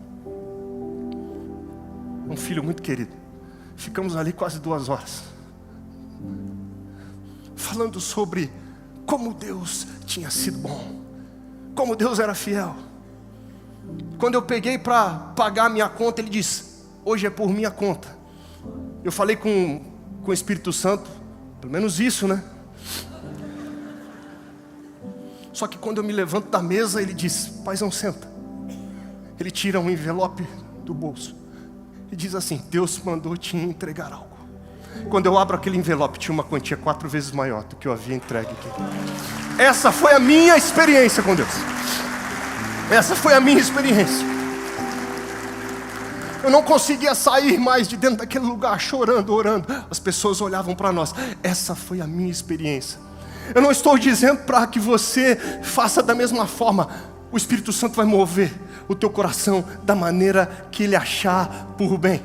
Um filho muito querido. Ficamos ali quase 2 horas. Falando sobre como Deus tinha sido bom. Como Deus era fiel. Quando eu peguei para pagar a minha conta, ele disse, hoje é por minha conta. Eu falei com o Espírito Santo, pelo menos isso, né? Só que quando eu me levanto da mesa, ele diz, paizão, senta. Ele tira um envelope do bolso e diz assim, Deus mandou te entregar algo. Quando eu abro aquele envelope, tinha uma quantia 4 vezes maior do que eu havia entregue aqui. Essa foi a minha experiência com Deus. Essa foi a minha experiência. Eu não conseguia sair mais de dentro daquele lugar, chorando, orando. As pessoas olhavam para nós. Essa foi a minha experiência. Eu não estou dizendo para que você faça da mesma forma. O Espírito Santo vai mover o teu coração da maneira que Ele achar por bem.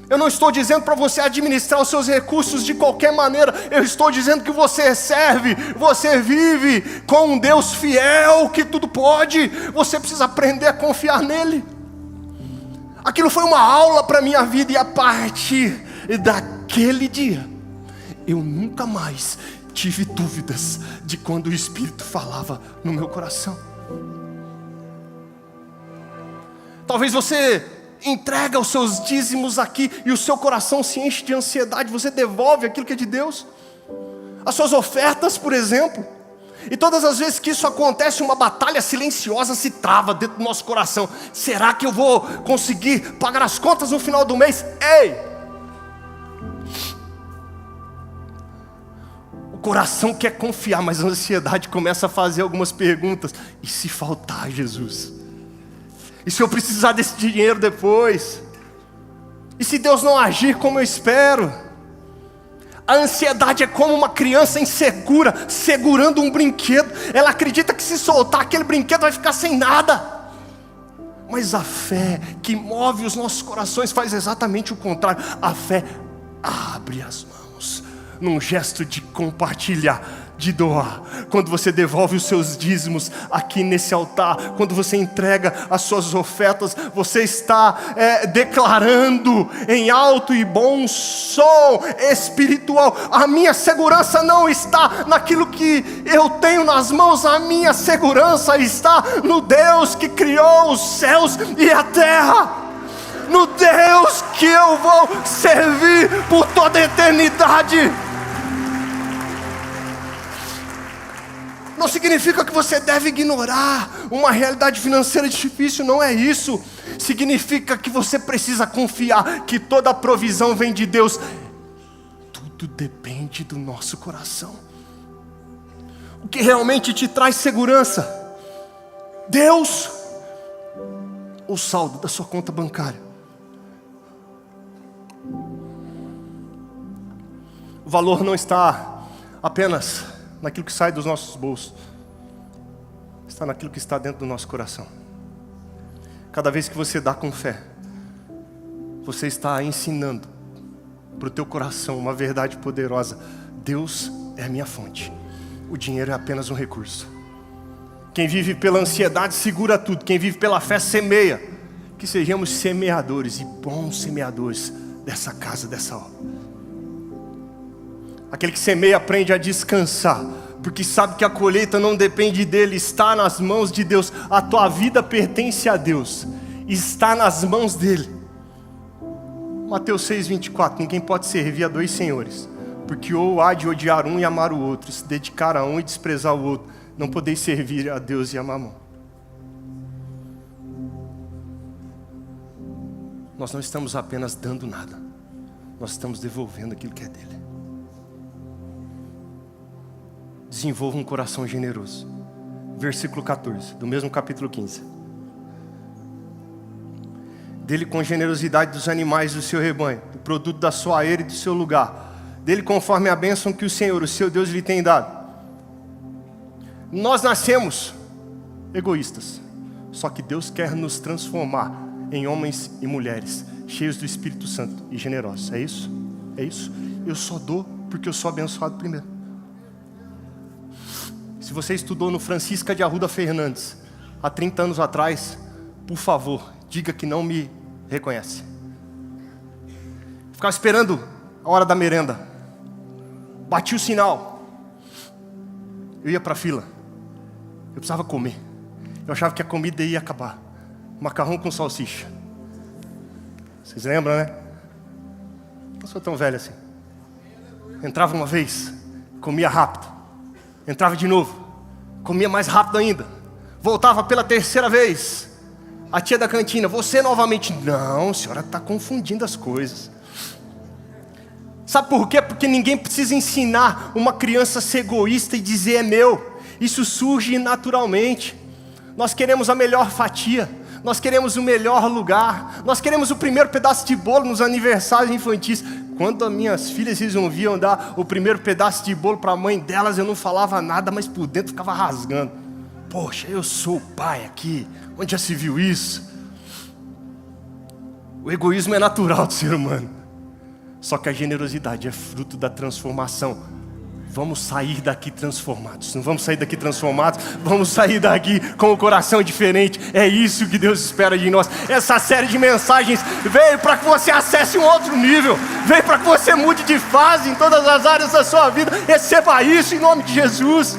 Eu não estou dizendo para você administrar os seus recursos de qualquer maneira. Eu estou dizendo que você serve, você vive com um Deus fiel que tudo pode. Você precisa aprender a confiar nele. Aquilo foi uma aula para a minha vida. E a partir daquele dia, eu nunca mais tive dúvidas de quando o Espírito falava no meu coração. Talvez você entrega os seus dízimos aqui e o seu coração se enche de ansiedade. Você devolve aquilo que é de Deus. As suas ofertas, por exemplo. E todas as vezes que isso acontece, uma batalha silenciosa se trava dentro do nosso coração. Será que eu vou conseguir pagar as contas no final do mês? Ei! O coração quer confiar, mas a ansiedade começa a fazer algumas perguntas. E se faltar, Jesus? E se eu precisar desse dinheiro depois? E se Deus não agir como eu espero? A ansiedade é como uma criança insegura, segurando um brinquedo. Ela acredita que se soltar aquele brinquedo vai ficar sem nada. Mas a fé que move os nossos corações faz exatamente o contrário. A fé abre as mãos, num gesto de compartilhar, de doar. Quando você devolve os seus dízimos aqui nesse altar, quando você entrega as suas ofertas, você está declarando em alto e bom som espiritual: a minha segurança não está naquilo que eu tenho nas mãos, a minha segurança está no Deus que criou os céus e a terra, no Deus que eu vou servir por toda a eternidade. Não significa que você deve ignorar uma realidade financeira difícil, não é isso. Significa que você precisa confiar que toda a provisão vem de Deus. Tudo depende do nosso coração. O que realmente te traz segurança? Deus ou o saldo da sua conta bancária? O valor não está apenas naquilo que sai dos nossos bolsos, está naquilo que está dentro do nosso coração. Cada vez que você dá com fé, você está ensinando para o teu coração uma verdade poderosa: Deus é a minha fonte, o dinheiro é apenas um recurso. Quem vive pela ansiedade segura tudo. Quem vive pela fé semeia. Que sejamos semeadores e bons semeadores dessa casa, dessa obra. Aquele que semeia aprende a descansar, porque sabe que a colheita não depende dele, está nas mãos de Deus. A tua vida pertence a Deus, está nas mãos dele. Mateus 6,24, ninguém pode servir a dois senhores, porque ou há de odiar um e amar o outro, se dedicar a um e desprezar o outro. Não podeis servir a Deus e a Mamon. Nós não estamos apenas dando nada, nós estamos devolvendo aquilo que é dele. Desenvolva um coração generoso. Versículo 14, do mesmo capítulo 15. Dele com generosidade dos animais do seu rebanho, do produto da sua eira e do seu lugar. Dele conforme a bênção que o Senhor, o seu Deus, lhe tem dado. Nós nascemos egoístas, só que Deus quer nos transformar em homens e mulheres cheios do Espírito Santo e generosos. É isso? É isso? Eu só dou porque eu sou abençoado primeiro. Se você estudou no Francisca de Arruda Fernandes há 30 anos atrás, por favor, diga que não me reconhece. Ficava esperando a hora da merenda. Bati o sinal. Eu ia para a fila. Eu precisava comer. Eu achava que a comida ia acabar. Macarrão com salsicha. Vocês lembram, né? Não sou tão velho assim. Entrava uma vez, comia rápido. Entrava de novo, comia mais rápido ainda. Voltava pela terceira vez. A tia da cantina, você novamente. Não, a senhora está confundindo as coisas. Sabe por quê? Porque ninguém precisa ensinar uma criança a ser egoísta e dizer é meu. Isso surge naturalmente. Nós queremos a melhor fatia. Nós queremos o melhor lugar. Nós queremos o primeiro pedaço de bolo nos aniversários infantis. Quando as minhas filhas resolviam dar o primeiro pedaço de bolo para a mãe delas, eu não falava nada, mas por dentro ficava rasgando. Poxa, eu sou o pai aqui. Onde já se viu isso? O egoísmo é natural do ser humano. Só que a generosidade é fruto da transformação. Vamos sair daqui transformados. Não vamos sair daqui transformados, vamos sair daqui com o coração diferente. É isso que Deus espera de nós. Essa série de mensagens veio para que você acesse um outro nível. Veio para que você mude de fase em todas as áreas da sua vida. Receba isso em nome de Jesus.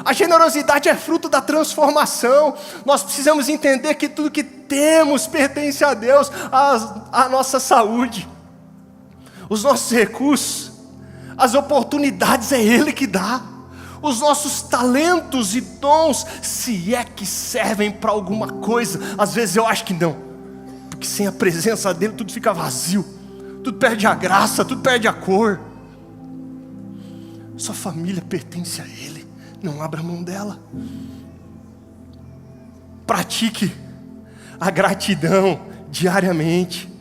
A generosidade é fruto da transformação. Nós precisamos entender que tudo que temos pertence a Deus, a nossa saúde, os nossos recursos, as oportunidades é Ele que dá. Os nossos talentos e dons, se é que servem para alguma coisa. Às vezes eu acho que não, porque sem a presença dEle tudo fica vazio, tudo perde a graça, tudo perde a cor. Sua família pertence a Ele, não abra mão dela. Pratique a gratidão diariamente.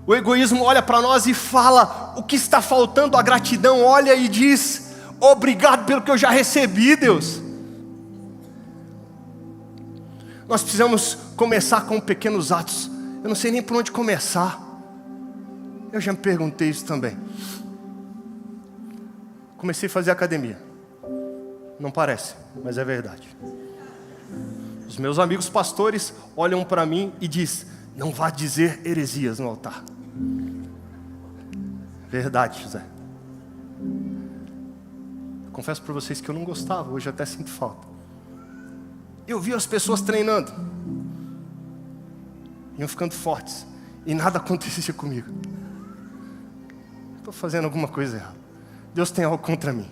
O egoísmo olha para nós e fala o que está faltando. A gratidão olha e diz: obrigado pelo que eu já recebi, Deus. Nós precisamos começar com pequenos atos. Eu não sei nem por onde começar. Eu já me perguntei isso também. Comecei a fazer academia. Não parece, mas é verdade. Os meus amigos pastores olham para mim e dizem: não vá dizer heresias no altar. Verdade, José. Confesso para vocês que eu não gostava, hoje até sinto falta. Eu vi as pessoas treinando, iam ficando fortes, e nada acontecia comigo. Estou fazendo alguma coisa errada. Deus tem algo contra mim.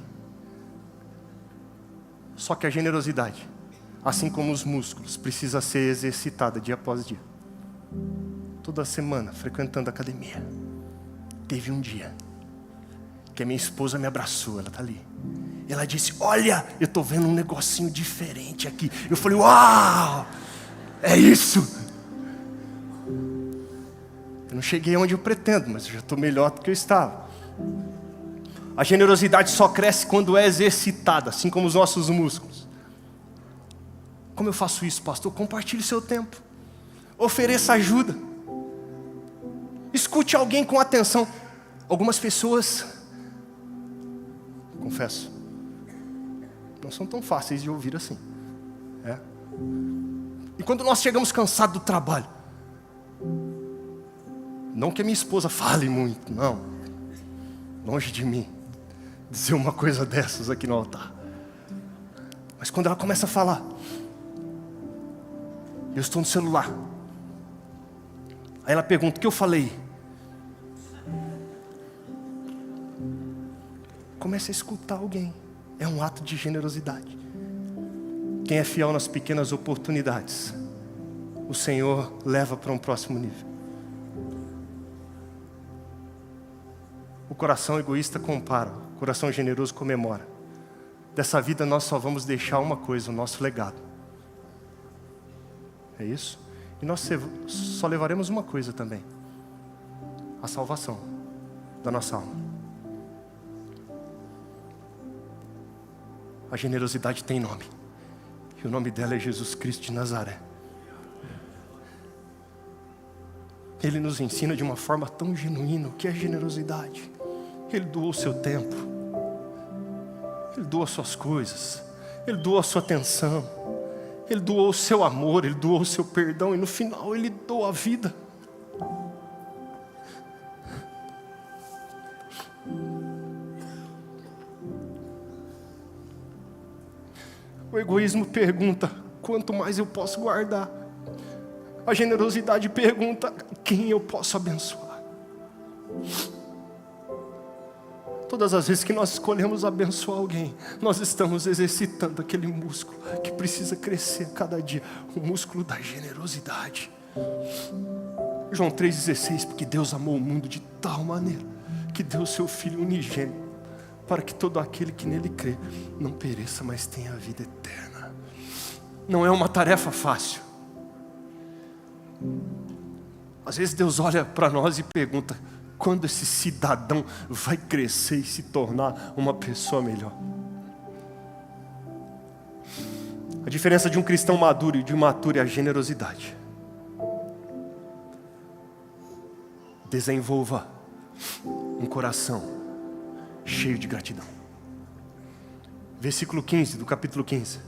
Só que a generosidade, assim como os músculos, precisa ser exercitada dia após dia. Toda semana, frequentando a academia. Teve um dia que a minha esposa me abraçou, ela está ali. Ela disse: olha, eu estou vendo um negocinho diferente aqui. Eu falei: uau, é isso. Eu não cheguei onde eu pretendo, mas eu já estou melhor do que eu estava. A generosidade só cresce quando é exercitada, assim como os nossos músculos. Como eu faço isso, pastor? Compartilhe seu tempo. Ofereça ajuda. Escute alguém com atenção. Algumas pessoas, confesso, Não são tão fáceis de ouvir assim. E quando nós chegamos cansados do trabalho, não que a minha esposa fale muito, não. Longe de mim dizer uma coisa dessas aqui no altar. Mas quando ela começa a falar, eu estou no celular. Aí ela pergunta: o que eu falei? Comece a escutar alguém. É um ato de generosidade. Quem é fiel nas pequenas oportunidades, o Senhor leva para um próximo nível. O coração egoísta compara, o coração generoso comemora. Dessa vida nós só vamos deixar uma coisa, o nosso legado. É isso? E nós só levaremos uma coisa também: a salvação da nossa alma. A generosidade tem nome, e o nome dela é Jesus Cristo de Nazaré. Ele nos ensina de uma forma tão genuína o que é generosidade. Ele doou o seu tempo, Ele doou as suas coisas, Ele doou a sua atenção, Ele doou o seu amor, Ele doou o seu perdão, e no final Ele doou a vida. O egoísmo pergunta: quanto mais eu posso guardar? A generosidade pergunta: quem eu posso abençoar? Todas as vezes que nós escolhemos abençoar alguém, nós estamos exercitando aquele músculo que precisa crescer cada dia, o músculo da generosidade. João 3,16: porque Deus amou o mundo de tal maneira que deu o seu Filho unigênito, para que todo aquele que nele crê não pereça, mas tenha a vida eterna. Não é uma tarefa fácil. Às vezes Deus olha para nós e pergunta: quando esse cidadão vai crescer e se tornar uma pessoa melhor? A diferença de um cristão maduro e de um imaturo é a generosidade. Desenvolva um coração cheio de gratidão. Versículo 15 do capítulo 15.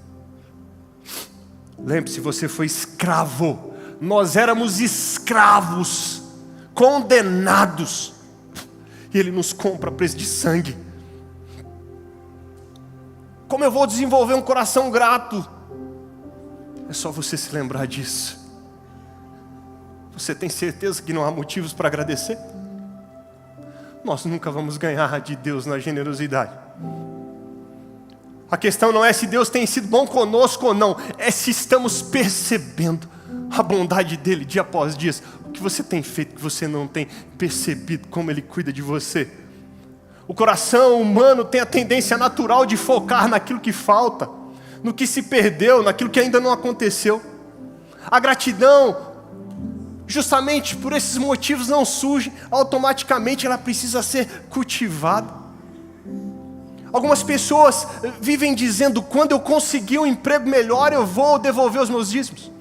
Lembre-se, você foi escravo. Nós éramos escravos, condenados, e Ele nos compra a preço de sangue. Como eu vou desenvolver um coração grato? É só você se lembrar disso. Você tem certeza que não há motivos para agradecer? Nós nunca vamos ganhar de Deus na generosidade. A questão não é se Deus tem sido bom conosco ou não, é se estamos percebendo a bondade dEle dia após dia. O que você tem feito que você não tem percebido como Ele cuida de você? O coração humano tem a tendência natural de focar naquilo que falta, no que se perdeu, naquilo que ainda não aconteceu. A gratidão, justamente por esses motivos, não surge automaticamente, ela precisa ser cultivada. Algumas pessoas vivem dizendo: quando eu conseguir um emprego melhor, eu vou devolver os meus dízimos.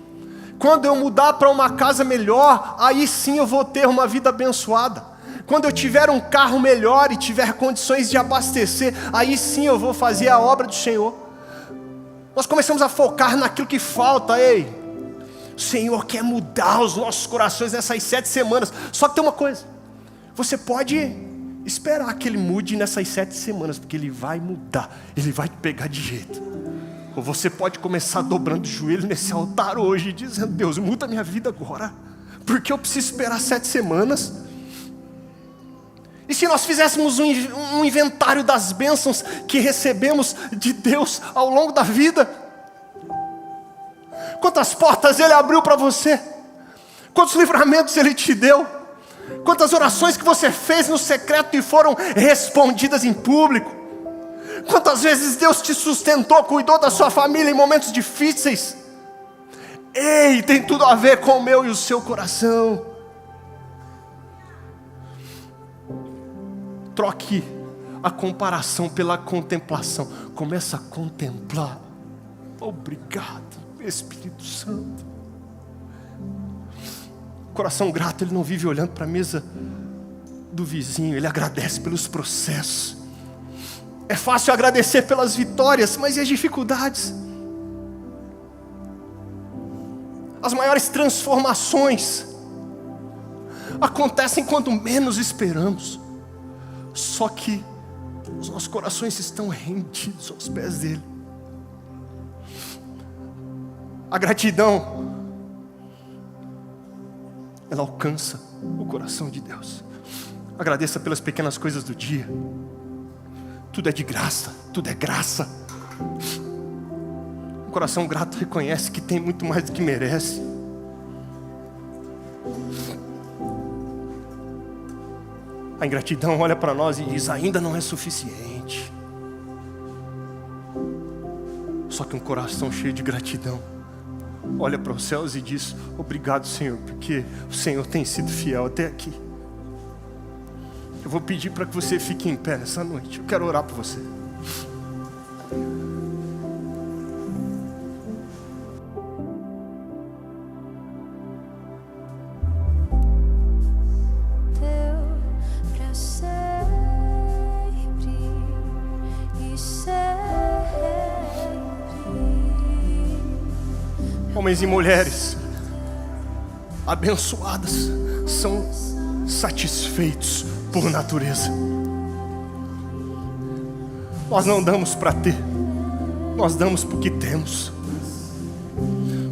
Quando eu mudar para uma casa melhor, aí sim eu vou ter uma vida abençoada. Quando eu tiver um carro melhor e tiver condições de abastecer, aí sim eu vou fazer a obra do Senhor. Nós começamos a focar naquilo que falta. Ei, o Senhor quer mudar os nossos corações nessas 7 semanas. Só que tem uma coisa: você pode esperar que Ele mude nessas 7 semanas, porque Ele vai mudar, Ele vai te pegar de jeito. Ou você pode começar dobrando o joelho nesse altar hoje, dizendo: Deus, muda a minha vida agora, porque eu preciso esperar 7 semanas. E se nós fizéssemos um inventário das bênçãos que recebemos de Deus ao longo da vida? Quantas portas Ele abriu para você? Quantos livramentos Ele te deu? Quantas orações que você fez no secreto e foram respondidas em público? Quantas vezes Deus te sustentou, cuidou da sua família em momentos difíceis? Ei, tem tudo a ver com o meu e o seu coração. Troque a comparação pela contemplação. Começa a contemplar. Obrigado, Espírito Santo. Coração grato, ele não vive olhando para a mesa do vizinho, ele agradece pelos processos. É fácil agradecer pelas vitórias, mas e as dificuldades? As maiores transformações acontecem quando menos esperamos. Só que os nossos corações estão rendidos aos pés dele. A gratidão, ela alcança o coração de Deus. Agradeça pelas pequenas coisas do dia. Tudo é de graça, tudo é graça. Um coração grato reconhece que tem muito mais do que merece. A ingratidão olha para nós e diz: ainda não é suficiente. Só que um coração cheio de gratidão olha para os céus e diz: obrigado, Senhor, porque o Senhor tem sido fiel até aqui. Eu vou pedir para que você fique em pé nessa noite. Eu quero orar por você. Homens e mulheres abençoadas são satisfeitos por natureza. Nós não damos para ter, nós damos porque temos.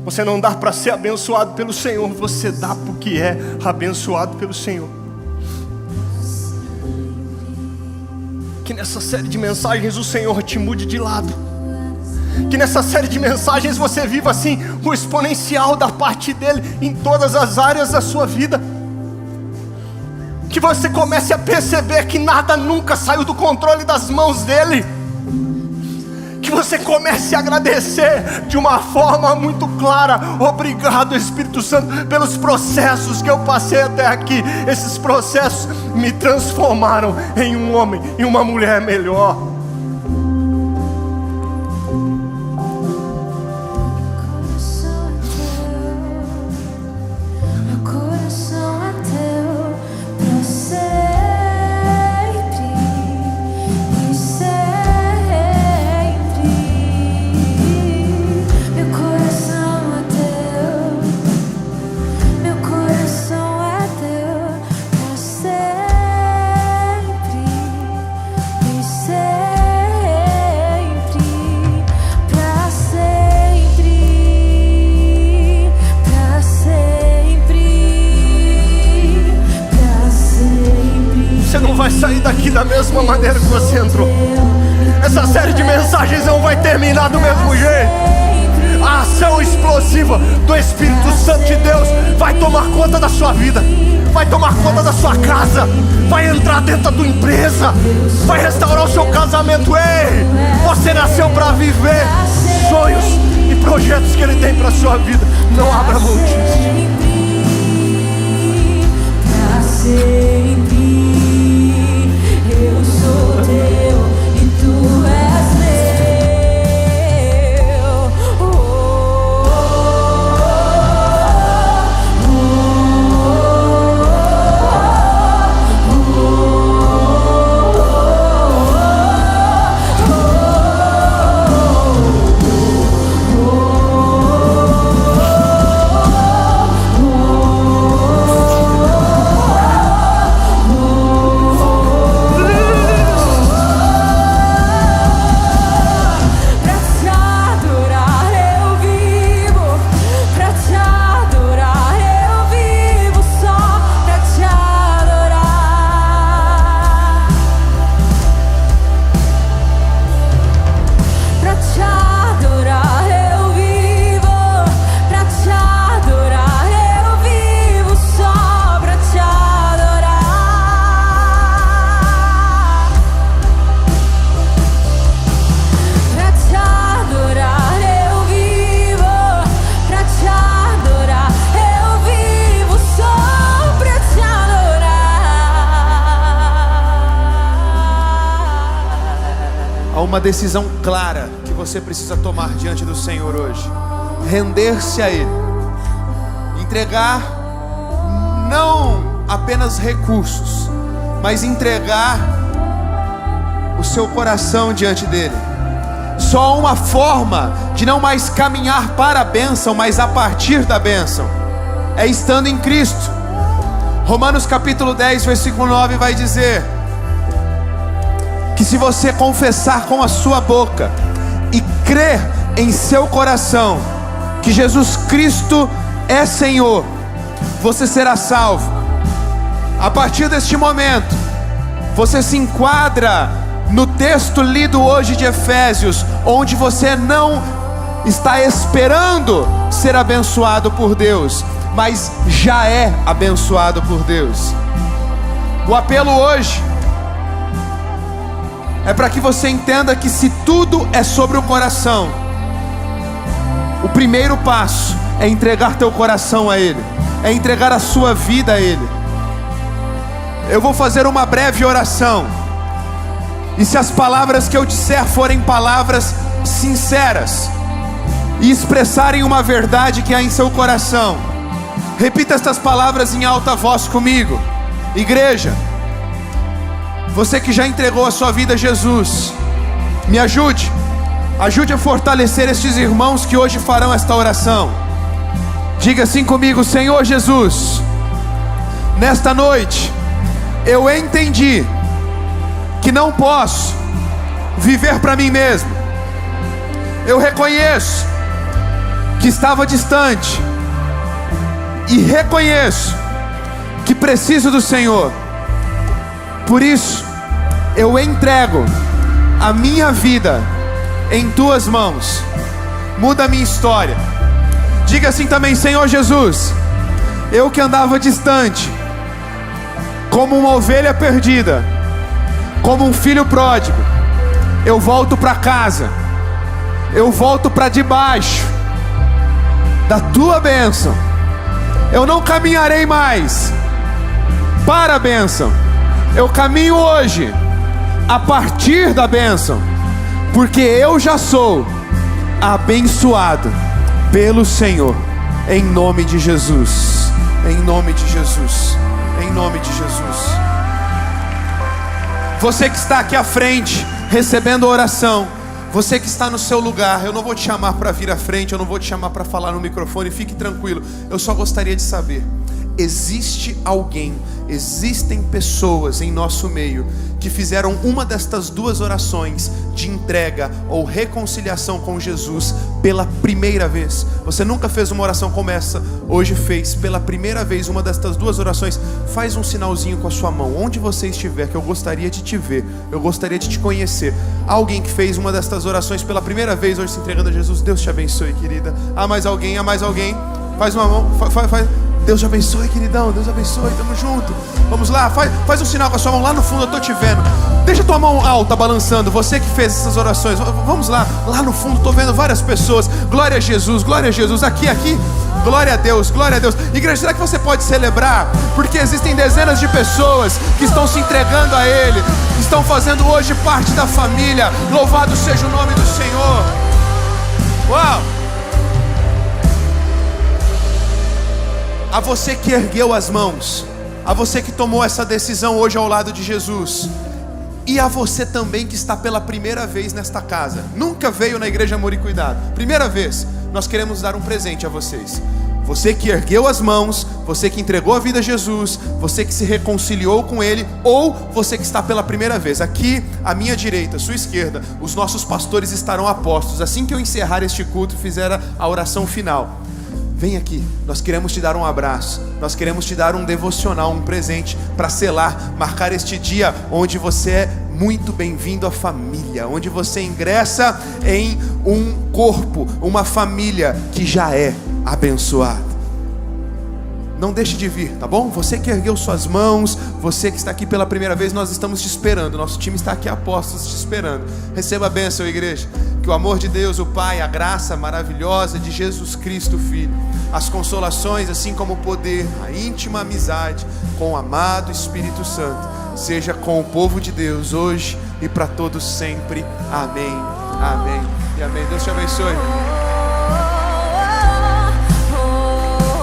Você não dá para ser abençoado pelo Senhor, você dá porque é abençoado pelo Senhor. Que nessa série de mensagens o Senhor te mude de lado. Que nessa série de mensagens você viva assim o exponencial da parte dele em todas as áreas da sua vida. Que você comece a perceber que nada nunca saiu do controle das mãos dele. Que você comece a agradecer de uma forma muito clara: obrigado, Espírito Santo, pelos processos que eu passei até aqui. Esses processos me transformaram em um homem e uma mulher melhor. Vai sair daqui da mesma maneira que você entrou. Essa série de mensagens não vai terminar do mesmo jeito. A ação explosiva do Espírito Santo de Deus vai tomar conta da sua vida, vai tomar conta da sua casa, vai entrar dentro da tua empresa, vai restaurar o seu casamento. Ei, você nasceu para viver sonhos e projetos que Ele tem para a sua vida. Não abra mão disso. Eu sou teu e tu és meu. Uma decisão clara que você precisa tomar diante do Senhor hoje: render-se a Ele, entregar não apenas recursos, mas entregar o o seu coração diante dele. Só há uma forma de não mais caminhar para a bênção, mas a partir da bênção, é estando em Cristo. Romanos capítulo 10, versículo 9 vai dizer que se você confessar com a sua boca e crer em seu coração que Jesus Cristo é Senhor, você será salvo. A partir deste momento, você se enquadra no texto lido hoje de Efésios, onde você não está esperando ser abençoado por Deus, mas já é abençoado por Deus. O apelo hoje é para que você entenda que se tudo é sobre o coração, o primeiro passo é entregar teu coração a Ele, é entregar a sua vida a Ele. Eu vou fazer uma breve oração, e se as palavras que eu disser forem palavras sinceras e expressarem uma verdade que há em seu coração, repita estas palavras em alta voz comigo. Igreja, você que já entregou a sua vida a Jesus, me ajude a fortalecer estes irmãos que hoje farão esta oração. Diga assim comigo: Senhor Jesus, nesta noite eu entendi que não posso viver para mim mesmo. Eu reconheço que estava distante e reconheço que preciso do Senhor. Por isso eu entrego a minha vida em tuas mãos. Muda a minha história. Diga assim também: Senhor Jesus, eu que andava distante, como uma ovelha perdida, como um filho pródigo, eu volto para casa, eu volto para debaixo da tua bênção. Eu não caminharei mais para a bênção, eu caminho hoje a partir da bênção, porque eu já sou abençoado pelo Senhor, em nome de Jesus, em nome de Jesus, em nome de Jesus. Você que está aqui à frente, recebendo a oração, você que está no seu lugar, eu não vou te chamar para vir à frente, eu não vou te chamar para falar no microfone, fique tranquilo. Eu só gostaria de saber, existe alguém, existem pessoas em nosso meio que fizeram uma destas duas orações de entrega ou reconciliação com Jesus pela primeira vez? Você nunca fez uma oração como essa, hoje fez pela primeira vez uma destas duas orações. Faz um sinalzinho com a sua mão, onde você estiver, que eu gostaria de te ver, eu gostaria de te conhecer. Alguém que fez uma destas orações pela primeira vez hoje se entregando a Jesus, Deus te abençoe, querida. Há mais alguém? Há mais alguém? Faz uma mão, faz. Deus te abençoe, queridão, Deus abençoe, tamo junto. Vamos lá, faz um sinal com a sua mão lá no fundo, eu tô te vendo. Deixa a tua mão alta, balançando, você que fez essas orações. Vamos lá no fundo, tô vendo várias pessoas. Glória a Jesus, aqui, glória a Deus, glória a Deus. Igreja, será que você pode celebrar? Porque existem dezenas de pessoas que estão se entregando a Ele, estão fazendo hoje parte da família. Louvado seja o nome do Senhor. Uau! A você que ergueu as mãos, a você que tomou essa decisão hoje ao lado de Jesus, e a você também que está pela primeira vez nesta casa, nunca veio na igreja Amor e Cuidado, primeira vez, nós queremos dar um presente a vocês. Você que ergueu as mãos, você que entregou a vida a Jesus, você que se reconciliou com Ele, ou você que está pela primeira vez. Aqui à minha direita, à sua esquerda, os nossos pastores estarão a postos. Assim que eu encerrar este culto e fizer a oração final, vem aqui, nós queremos te dar um abraço, nós queremos te dar um devocional, um presente para selar, marcar este dia onde você é muito bem-vindo à família, onde você ingressa em um corpo, uma família que já é abençoada. Não deixe de vir, tá bom? Você que ergueu suas mãos, você que está aqui pela primeira vez, nós estamos te esperando, nosso time está aqui a postos te esperando. Receba a bênção, igreja. Que o amor de Deus, o Pai, a graça maravilhosa de Jesus Cristo, Filho, as consolações, assim como o poder, a íntima amizade com o amado Espírito Santo, seja com o povo de Deus hoje e para todos sempre. Amém, amém e amém. Deus te abençoe.